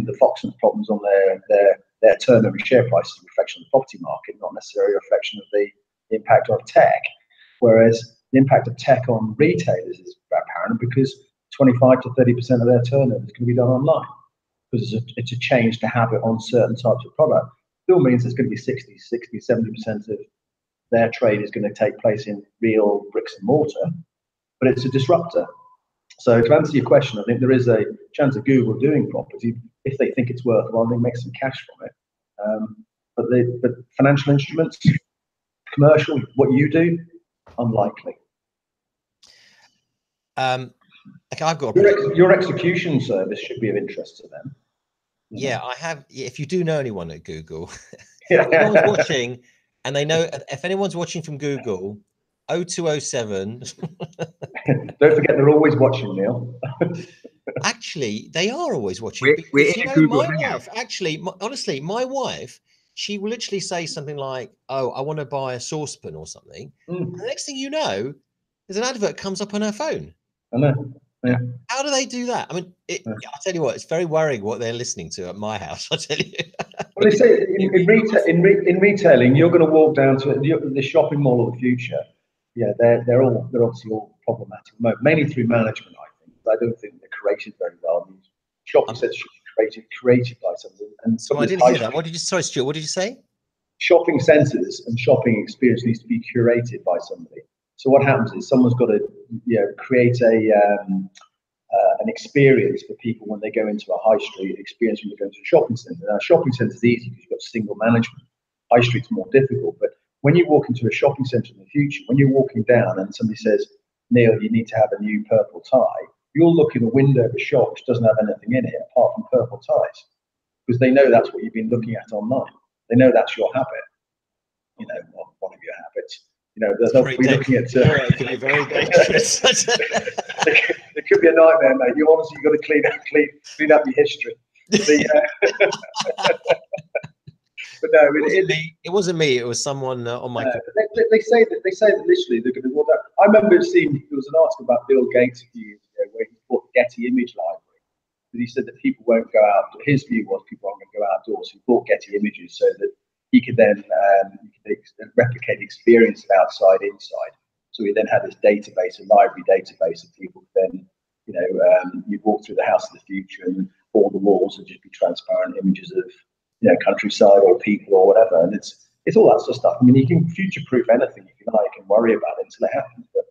the Foxtons problems on their turnover share price is a reflection of the property market, not necessarily a reflection of the impact of tech. Whereas the impact of tech on retailers is apparent because 25 to 30% of their turnover is going to be done online because it's a change to habit on certain types of product. Still means there's going to be 60, 70% of their trade is going to take place in real bricks and mortar, but it's a disruptor. So to answer your question, I think there is a chance of Google doing property if they think it's worthwhile, they make some cash from it. But financial instruments, commercial, what you do, unlikely. Okay, I've got your execution service should be of interest to them. Yeah, I have. If you do know anyone at Google, Yeah. if anyone's watching, and they know if anyone's watching from Google, 0207. Don't forget, they're always watching, Neil. Actually, they are always watching. We're in a Google my Hangout. wife, actually, honestly, my wife, she will literally say something like, "Oh, I want to buy a saucepan or something." And the next thing you know, there's an advert comes up on her phone. I know. Yeah. How do they do that? I mean, I'll tell you what, it's very worrying what they're listening to at my house. I'll tell you. Well, they say in retailing, you're going to walk down to the shopping mall of the future. Yeah, they're obviously all problematic, mainly through management. I think I don't think they're created very well. I mean, shopping centres should be created by somebody. And so I didn't hear that. What did you? Sorry, Stuart. What did you say? Shopping centres and shopping experience needs to be curated by somebody. So what happens is someone's got to create an experience for people when they go into a high street experience when they go into a shopping centre. Now, a shopping centre is easy because you've got single management. High street's more difficult, but when you walk into a shopping centre in the future, when you're walking down and somebody says, Neil, you need to have a new purple tie, you'll look in the window of a shop which doesn't have anything in it apart from purple ties, because they know that's what you've been looking at online. They know that's your habit, one of your habits. they'll be looking at. It could be very dangerous. It could be a nightmare, mate. You honestly got to clean up your history. But no, it wasn't me. It was someone on my. They say that literally they're going to. I remember seeing there was an article about Bill Gates a few years ago where he bought the Getty Image Library, but he said that people won't go out. His view was people aren't going to go outdoors. He bought Getty Images so that he could then replicate the experience of outside inside. So he then had this database, a library database of people. Then you'd walk through the house of the future, and all the walls would just be transparent images of countryside or people or whatever. And it's all that sort of stuff. I mean, you can future-proof anything if you like and worry about it until it happens. But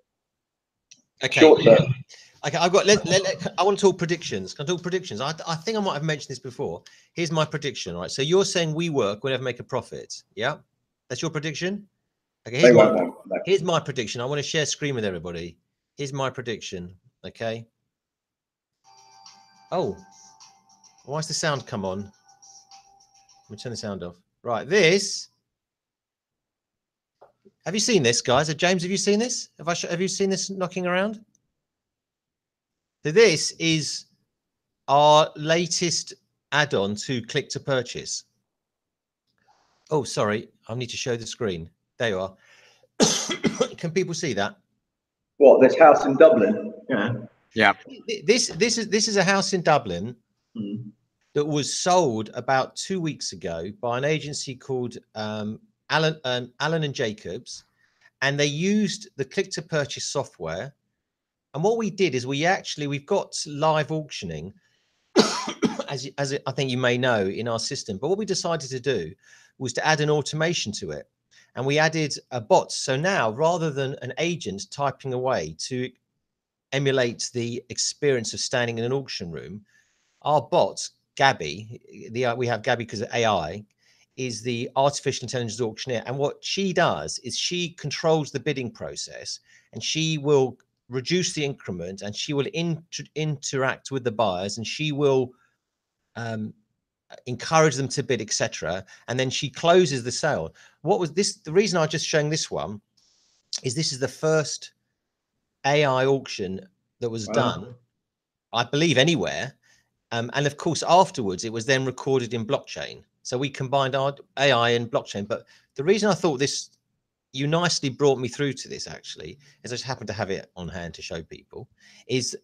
okay. Short term. Okay, I've got. I want to talk predictions. Can I talk predictions? I think I might have mentioned this before. Here's my prediction. Right. So you're saying WeWork will never make a profit. Yeah, that's your prediction. Okay. Here's my prediction. I want to share screen with everybody. Here's my prediction. Okay. Oh, why's the sound come on? Let me turn the sound off. Right. This. Have you seen this, guys? James, have you seen this? Have you seen this knocking around? So this is our latest add-on to click to purchase. Oh, sorry. I need to show the screen. There you are. Can people see that? What, this house in Dublin? Yeah. This is a house in Dublin that was sold about 2 weeks ago by an agency called Allen and Jacobs, and they used the click to purchase software. And what we did is we've got live auctioning, as I think you may know, in our system. But what we decided to do was to add an automation to it. And we added a bot. So now, rather than an agent typing away to emulate the experience of standing in an auction room, our bot, Gabby, we have Gabby because of AI, is the artificial intelligence auctioneer. And what she does is she controls the bidding process, and she will reduce the increment, and she will interact with the buyers, and she will encourage them to bid, etc. And then she closes the sale. What was this? The reason I'm just showing this one is this is the first AI auction that was done, I believe, anywhere. And of course, afterwards, it was then recorded in blockchain. So we combined our AI and blockchain. But the reason I thought this, you nicely brought me through to this, actually, is I just happened to have it on hand to show people, is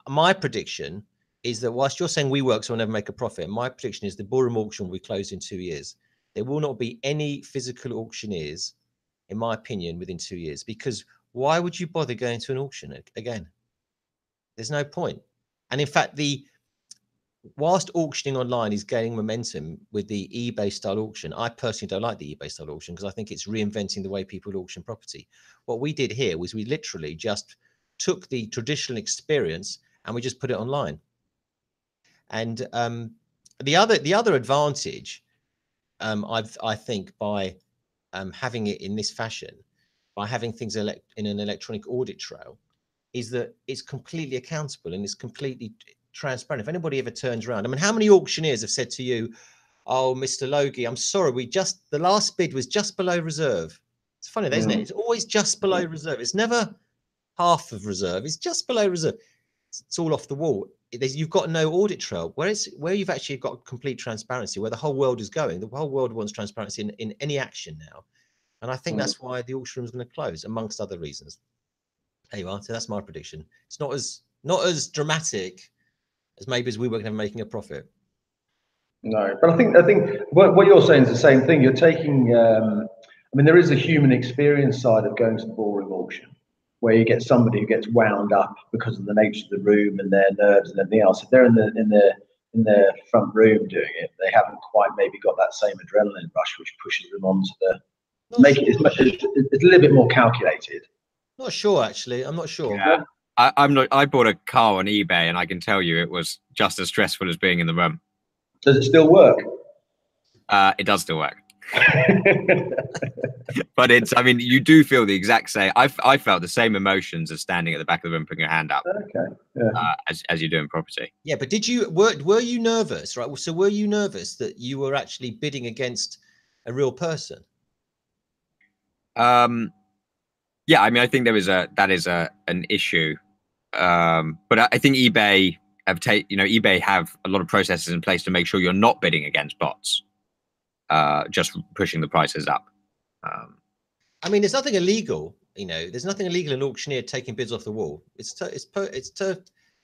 my prediction is that whilst you're saying WeWorks will never make a profit, my prediction is the ballroom auction will be closed in 2 years. There will not be any physical auctioneers, in my opinion, within 2 years, because why would you bother going to an auction again? There's no point. And in fact, whilst auctioning online is gaining momentum with the eBay style auction, I personally don't like the eBay style auction because I think it's reinventing the way people auction property. What we did here was we literally just took the traditional experience and we just put it online. And the other advantage, I think, by having it in this fashion, by having things in an electronic audit trail, is that it's completely accountable and it's completely transparent. If anybody ever turns around, I mean, how many auctioneers have said to you, "Oh, Mr. Loggie, I'm sorry, the last bid was just below reserve." It's funny, isn't it? It's always just below reserve. It's never half of reserve. It's just below reserve. It's all off the wall. You've got no audit trail. Where you've actually got complete transparency, where the whole world is going. The whole world wants transparency in any action now. And I think that's why the auction room is going to close, amongst other reasons. There you are. So that's my prediction. It's not as dramatic as maybe as WeWork never making a profit. No, but I think what you're saying is the same thing. You're taking, I mean, there is a human experience side of going to the ballroom auction, where you get somebody who gets wound up because of the nature of the room and their nerves and everything else. If they're in their front room doing it, they haven't quite maybe got that same adrenaline rush, which pushes them onto it's a little bit more calculated. Not sure, actually. I'm not sure. Yeah. I bought a car on eBay, and I can tell you it was just as stressful as being in the room. Does it still work? It does still work. But I mean, you do feel the exact same. I felt the same emotions as standing at the back of the room putting your hand up. Okay. Yeah. As you do in property. Yeah, but were you nervous, right? So were you nervous that you were actually bidding against a real person? Yeah, I mean, I think that is an issue, but I think eBay eBay have a lot of processes in place to make sure you're not bidding against bots, just pushing the prices up. I mean, there's nothing illegal. There's nothing illegal in auctioneer taking bids off the wall. It's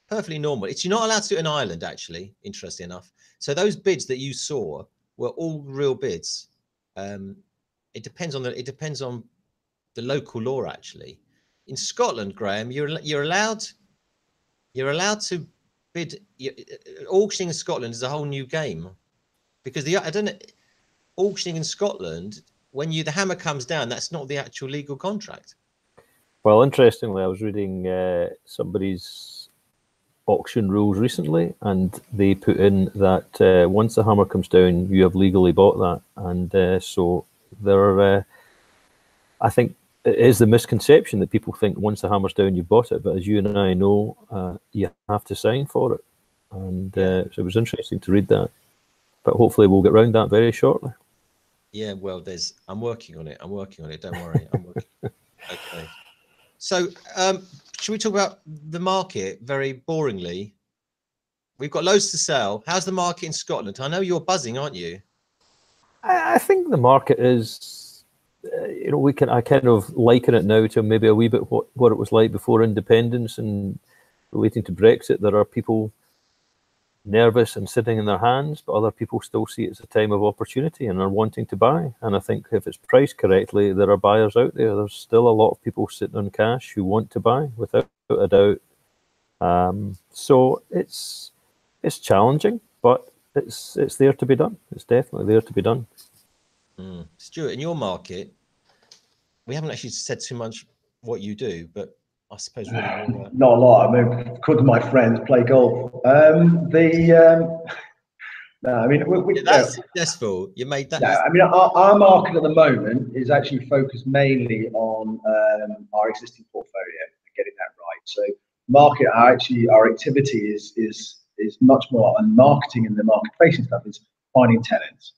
perfectly normal. You're not allowed to do it in Ireland, actually. Interesting enough. So those bids that you saw were all real bids. It depends on the local law, actually. In Scotland, Graham, you're allowed to bid. Auctioning in Scotland is a whole new game, because auctioning in Scotland, when the hammer comes down, that's not the actual legal contract. Well, interestingly, I was reading somebody's auction rules recently, and they put in that once the hammer comes down, you have legally bought that. And so there are, I think it is the misconception that people think once the hammer's down, you've bought it. But as you and I know, you have to sign for it. And so it was interesting to read that. But hopefully we'll get around that very shortly. Yeah, well, I'm working on it. Don't worry. I'm working. Okay. So, should we talk about the market very boringly? We've got loads to sell. How's the market in Scotland? I know you're buzzing, aren't you? I think the market is, I kind of liken it now to maybe a wee bit what it was like before independence and relating to Brexit. There are people nervous and sitting in their hands, but other people still see it as a time of opportunity and are wanting to buy. And I think if it's priced correctly, there are buyers out there. There's still a lot of people sitting on cash who want to buy, without a doubt. So it's challenging, but it's there to be done. It's definitely there to be done. Stuart, in your market, we haven't actually said too much what you do, but I suppose really not a lot. I mean, could my friends play golf? No, I mean, that's successful. You made that. No, I mean, our market at the moment is actually focused mainly on our existing portfolio and getting that right. So, our activity is much more on marketing, and the market-facing stuff is finding tenants,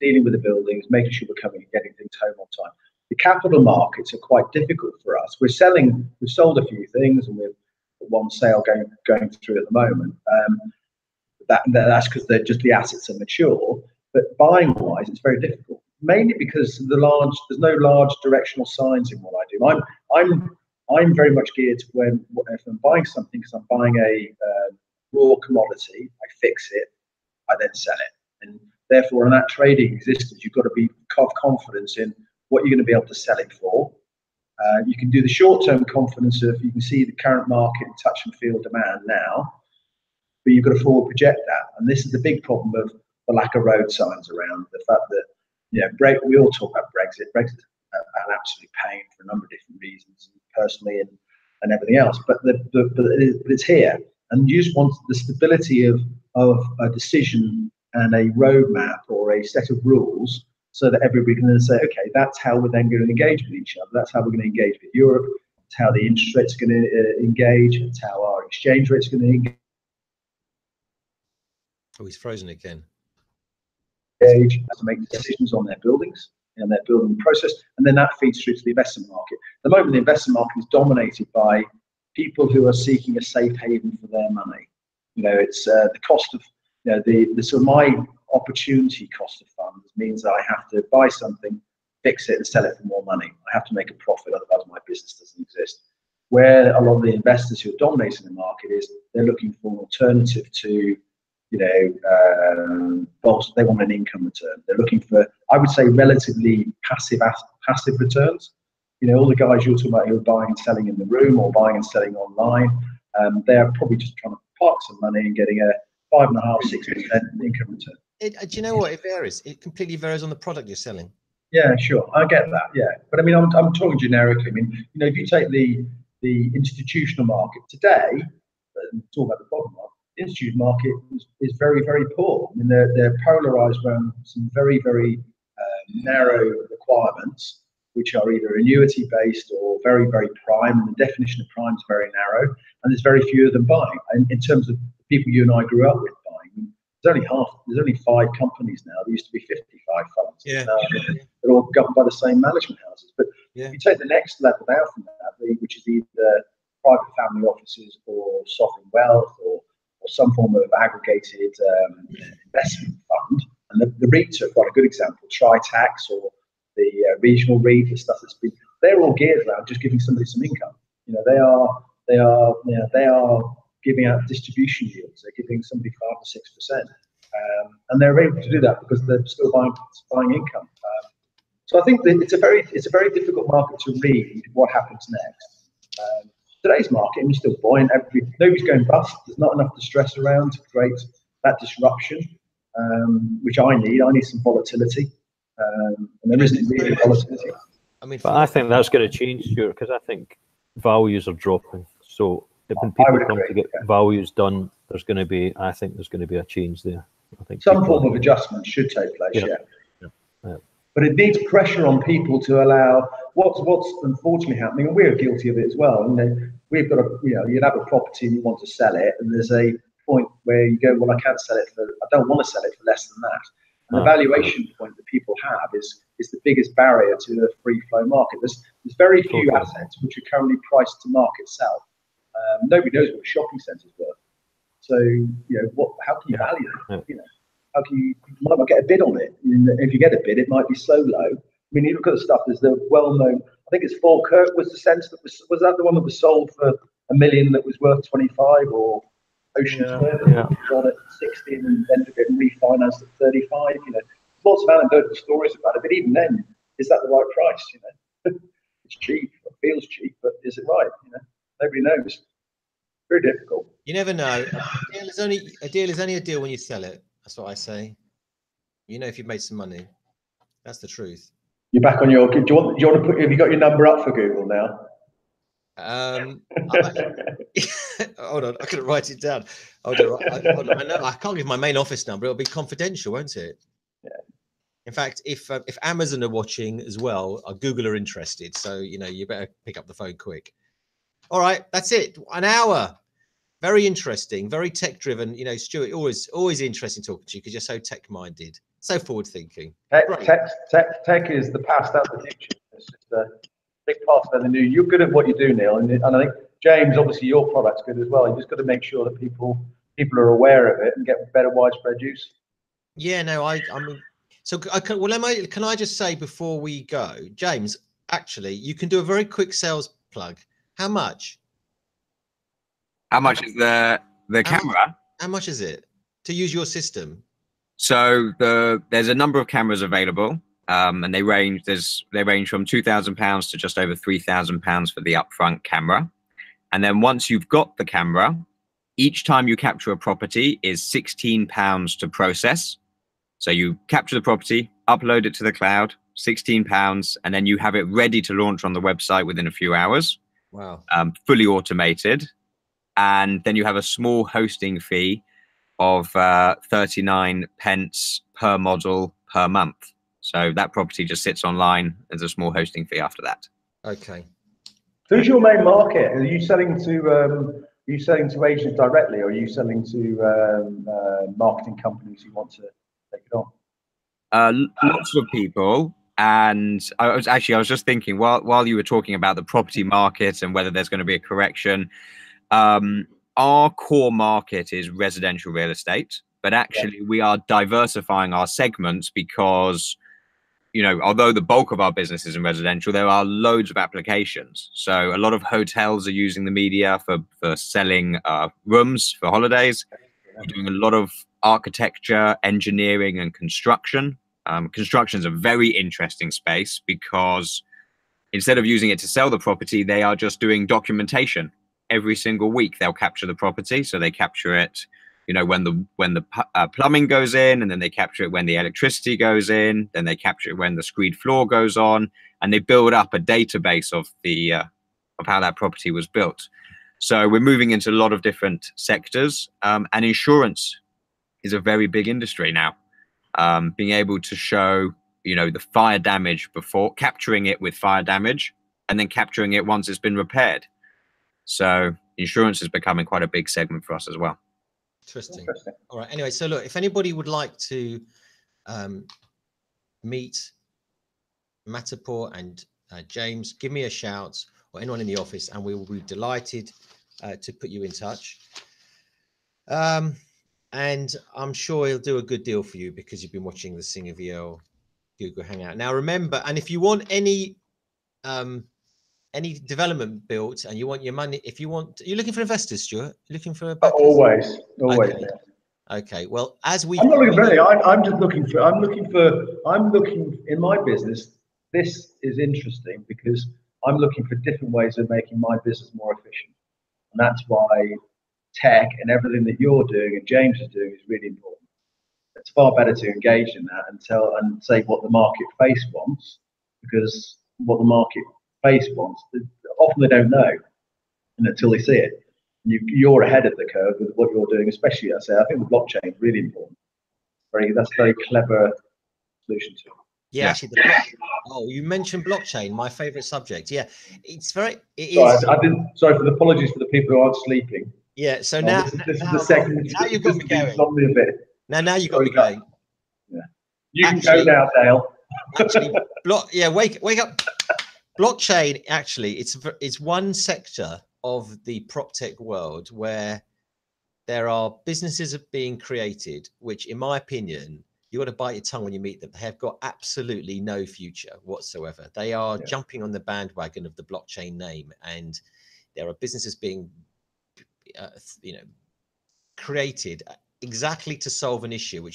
dealing with the buildings, making sure we're coming and getting things home on time. The capital markets are quite difficult for us. We've sold a few things, and we've got one sale going through at the moment. That's because the assets are mature. But buying wise, it's very difficult, mainly because there's no large directional signs in what I do. I'm very much geared to if I'm buying something, because I'm buying a raw commodity, I fix it, I then sell it, and therefore, in that trading existence, you've got to have confidence in what you're going to be able to sell it for. You can do the short-term confidence of, you can see the current market and touch and feel demand now, but you've got to forward project that. And this is the big problem of the lack of road signs around, the fact that, we all talk about Brexit. Brexit's an absolute pain for a number of different reasons, personally and everything else, but it's here. And you just want the stability of a decision and a roadmap or a set of rules, so that everybody can then say, okay, that's how we're then going to engage with each other. That's how we're going to engage with Europe. It's how the interest rates are going to engage. It's how our exchange rates are going to engage. Oh, he's frozen again. To make decisions on their buildings and their building process, and then that feeds through to the investment market. At the moment, the investment market is dominated by people who are seeking a safe haven for their money. It's the cost of, the sort of my opportunity cost of funds means that I have to buy something, fix it, and sell it for more money. I have to make a profit, otherwise my business doesn't exist. Where a lot of the investors who are dominating the market is, they're looking for an alternative to, they want an income return. They're looking for, I would say, relatively passive returns. All the guys you're talking about who are buying and selling in the room or buying and selling online, they're probably just trying to park some money and getting a 5.5–6% income return. Do you know what? It varies. It completely varies on the product you're selling. Yeah, sure, I get that. Yeah, but I mean, I'm talking generically. I mean, if you take the institutional market today, talk about the bottom market. The institutional market is very, very poor. I mean, they're polarized around some very, very narrow requirements, which are either annuity based or very, very prime. And the definition of prime is very narrow, and there's very few of them buying. And in terms of people you and I grew up with buying, there's only 5 companies now. There used to be 55 funds. Yeah. They're all governed by the same management houses. But Yeah. if you take the next level down from that, which is either private family offices or sovereign wealth or some form of aggregated investment fund, and the REITs are quite a good example. Tritax or the regional REIT, the stuff that's been, they're all geared around just giving somebody some income. You know, they are giving out distribution yields. They're giving somebody 5 or 6%, and they're able to do that because they're still buying income. So I think that it's a very difficult market to read what happens next. Today's market, and still buoyant. Nobody's going bust. There's not enough distress around to create that disruption, which I need. I need some volatility, and there isn't really volatility. I mean, but I think that's going to change, Stuart, because I think values are dropping. So when people come to get values done, I think there's going to be a change there. I think some form of adjustment should take place. Yeah. But it needs pressure on people to allow what's unfortunately happening, and we're guilty of it as well. You know, we've got you'd have a property and you want to sell it, and there's a point where you go, well, I don't want to sell it for less than that. And the valuation point that people have is the biggest barrier to the free flow market. There's very few assets which are currently priced to market sell. Nobody knows what a shopping centre is worth. So how can you value it? You know, how can you might not get a bid on it? If you get a bid, it might be so low. I mean, you look at the stuff. There's the well-known. I think it's Fort Kirk was the sense that was that the one that was sold for $1 million that was worth 25, or Ocean Square that was on at 60 and then to get refinanced at 35. You know, lots of anecdotal stories about it. But even then, is that the right price? You know, it's cheap. It feels cheap, but is it right? You know, nobody knows. Very difficult. You never know. A deal is only a deal when you sell it. That's what I say. You know, if you've made some money, that's the truth. You're back on your. Do you want to put? Have you got your number up for Google now? Hold on, I couldn't write it down. Hold on, I know I can't give my main office number. It'll be confidential, won't it? Yeah. In fact, if Amazon are watching as well, Google are interested. So you better pick up the phone quick. All right, that's it. An hour. Very interesting, very tech-driven. You know, Stuart, always interesting talking to you because you're so tech-minded, so forward-thinking. Tech is the past and the future. It's just a big part of the new. You're good at what you do, Neil, and I think James, obviously, your product's good as well. You just got to make sure that people are aware of it and get better widespread use. Yeah, no, I mean, so can I just say before we go, James? Actually, you can do a very quick sales plug. How much? How much is the camera? How much is it to use your system? So there's a number of cameras available, and they range from £2,000 to just over £3,000 for the upfront camera. And then once you've got the camera, each time you capture a property is £16 to process. So you capture the property, upload it to the cloud, £16, and then you have it ready to launch on the website within a few hours. Wow. Fully automated. And then you have a small hosting fee of 39 pence per model per month. So that property just sits online. There's a small hosting fee after that. Okay. Who's your main market? Are you selling to agents directly, or are you selling to marketing companies who want to take it on? Lots of people. And I was just thinking while you were talking about the property market and whether there's going to be a correction. Our core market is residential real estate, but actually we are diversifying our segments because, although the bulk of our business is in residential, there are loads of applications. So a lot of hotels are using the media for selling rooms for holidays. We're doing a lot of architecture, engineering, and construction. Construction is a very interesting space because instead of using it to sell the property, they are just doing documentation. Every single week they'll capture the property, so they capture it when the plumbing goes in, and then they capture it when the electricity goes in, then they capture it when the screed floor goes on, and they build up a database of how that property was built. So we're moving into a lot of different sectors, and insurance is a very big industry now. Being able to show the fire damage before, capturing it with fire damage, and then capturing it once it's been repaired. So insurance is becoming quite a big segment for us as well. Interesting. All right. Anyway, so look, if anybody would like to meet Matterport and James, give me a shout, or anyone in the office, and we will be delighted to put you in touch. And I'm sure he'll do a good deal for you because you've been watching the VIelle Google Hangout. Now, remember, and if you want any development built and you want your money, if you want, you're looking for investors, Stuart? You're looking for backers? Always. Okay. Yeah. Okay. Well, as we, I'm not looking for any. I'm just looking for. I'm looking in my business. This is interesting because I'm looking for different ways of making my business more efficient, and that's why tech and everything that you're doing and James is doing is really important. It's far better to engage in that and say what the marketplace wants, because what the marketplace wants, often they don't know until they see it. You're ahead of the curve with what you're doing, especially, I think the blockchain is really important. That's a very clever solution to it. Yeah, actually, you mentioned blockchain, my favorite subject. Yeah, it's very. Sorry for the apologies for the people who aren't sleeping. Yeah, so now this is the second. Now you've got me going. A bit. Now you've got me going. Yeah, you can go now, Dale. Actually, wake up. Blockchain, actually, it's one sector of the prop tech world where there are businesses being created, which, in my opinion, you got to bite your tongue when you meet them. They have got absolutely no future whatsoever. They are jumping on the bandwagon of the blockchain name, and there are businesses being, created exactly to solve an issue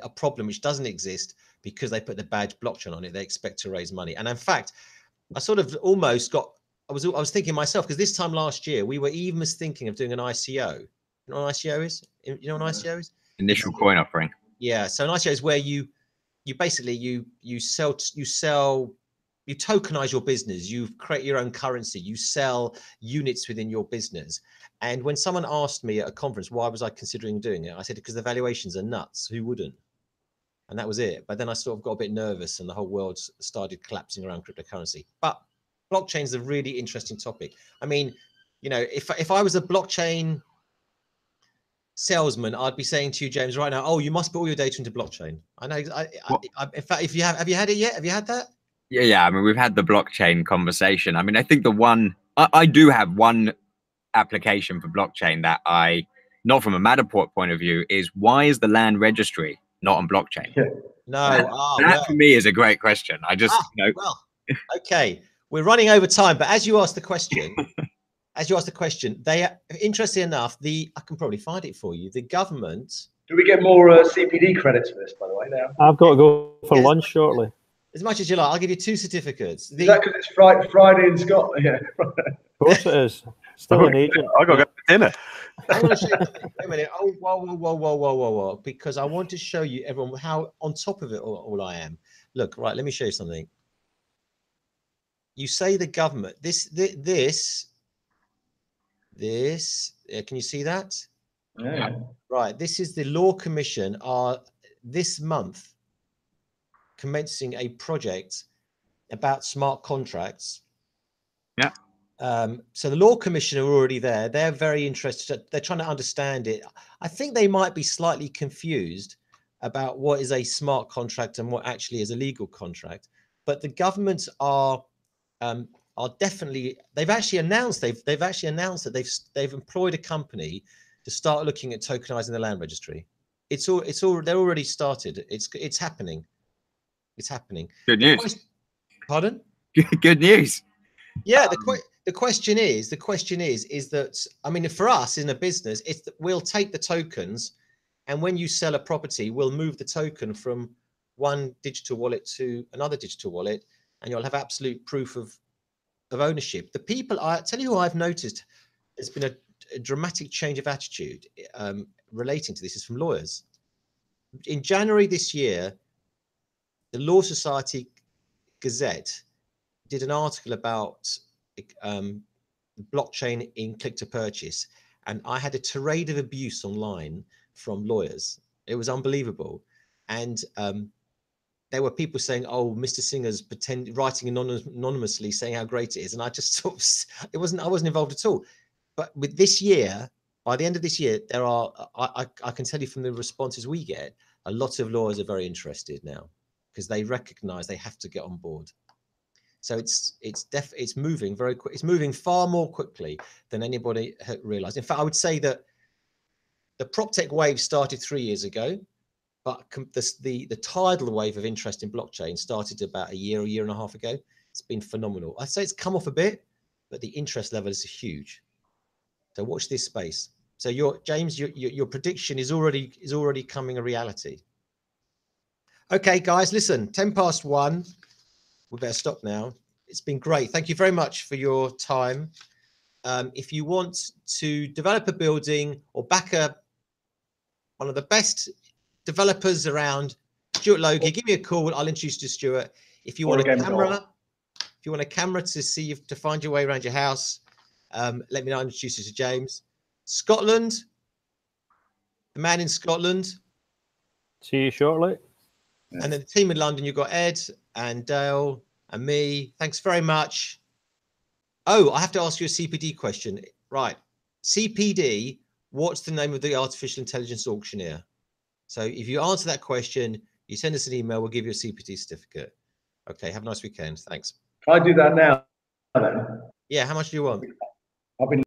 a problem which doesn't exist, because they put the badge blockchain on it. They expect to raise money, and in fact, I sort of almost got. I was thinking myself, because this time last year we were even thinking of doing an ICO. You know what an ICO is? You know what an ICO is? Initial coin offering. Yeah, so an ICO is where you basically you tokenize your business, you create your own currency, you sell units within your business. And when someone asked me at a conference why was I considering doing it, I said because the valuations are nuts. Who wouldn't? And that was it. But then I sort of got a bit nervous, and the whole world started collapsing around cryptocurrency. But blockchain is a really interesting topic. I mean, if I was a blockchain salesman, I'd be saying to you, James, right now, oh, you must put all your data into blockchain. I know. In fact, if you have you had it yet? Have you had that? Yeah. I mean, we've had the blockchain conversation. I mean, I think I do have one application for blockchain that not from a Matterport point of view, is why is the land registry not on blockchain? No. That for me is a great question. I just, Well, okay. We're running over time, but as you asked the question, they are, interesting enough, I can probably find it for you. The government. Do we get more CPD credits for this, by the way, now? I've got to go for lunch shortly. As much as you like, I'll give you 2 certificates. Is that because it's Friday in Scotland? Yeah. Of course it is. Still an agent. I got to go to dinner. I want to show you a minute. Oh, whoa. Because I want to show you, everyone, how on top of it all I am. Look, right, let me show you something. You say the government, this, can you see that? Yeah. Right, this is the Law Commission are this month commencing a project about smart contracts. Yeah. So the Law Commission are already there. They're very interested. They're trying to understand it. I think they might be slightly confused about what is a smart contract and what actually is a legal contract. But the governments are definitely. They've actually announced that they've employed a company to start looking at tokenizing the land registry. They're already started. It's happening. It's happening. Good news. Pardon? Good news. Yeah. The question is that, I mean, for us in a business, it's that we'll take the tokens, and when you sell a property, we'll move the token from one digital wallet to another digital wallet, and you'll have absolute proof of ownership. The people, I tell you who I've noticed, there's been a dramatic change of attitude relating to this is from lawyers. In January this year, the Law Society Gazette did an article about blockchain in click to purchase, and I had a tirade of abuse online from lawyers. It was unbelievable, and there were people saying, "Oh, Mr. Singer's writing anonymously, saying how great it is," and I just sort of, I wasn't involved at all. But with this year, by the end of this year, there are, I can tell you from the responses we get, a lot of lawyers are very interested now because they recognize they have to get on board. So it's moving very quick. It's moving far more quickly than anybody had realized. In fact, I would say that the PropTech wave started 3 years ago, but the tidal wave of interest in blockchain started about a year and a half ago. It's been phenomenal. I'd say it's come off a bit, but the interest level is huge. So watch this space. So James, your prediction is already coming a reality. Okay, guys, listen, 1:10. We better stop now. It's been great. Thank you very much for your time. If you want to develop a building or back one of the best developers around, Stuart Loggie, give me a call. I'll introduce you to Stuart. If you want a camera, to see you, to find your way around your house, let me know. I'll introduce you to James. Scotland, the man in Scotland. See you shortly. And then the team in London, you've got Ed and Dale and me. Thanks very much. Oh, I have to ask you a CPD question. Right. CPD, what's the name of the artificial intelligence auctioneer? So if you answer that question, you send us an email, we'll give you a CPD certificate. Okay, have a nice weekend. Thanks. Can I do that now then? Yeah, how much do you want? I've been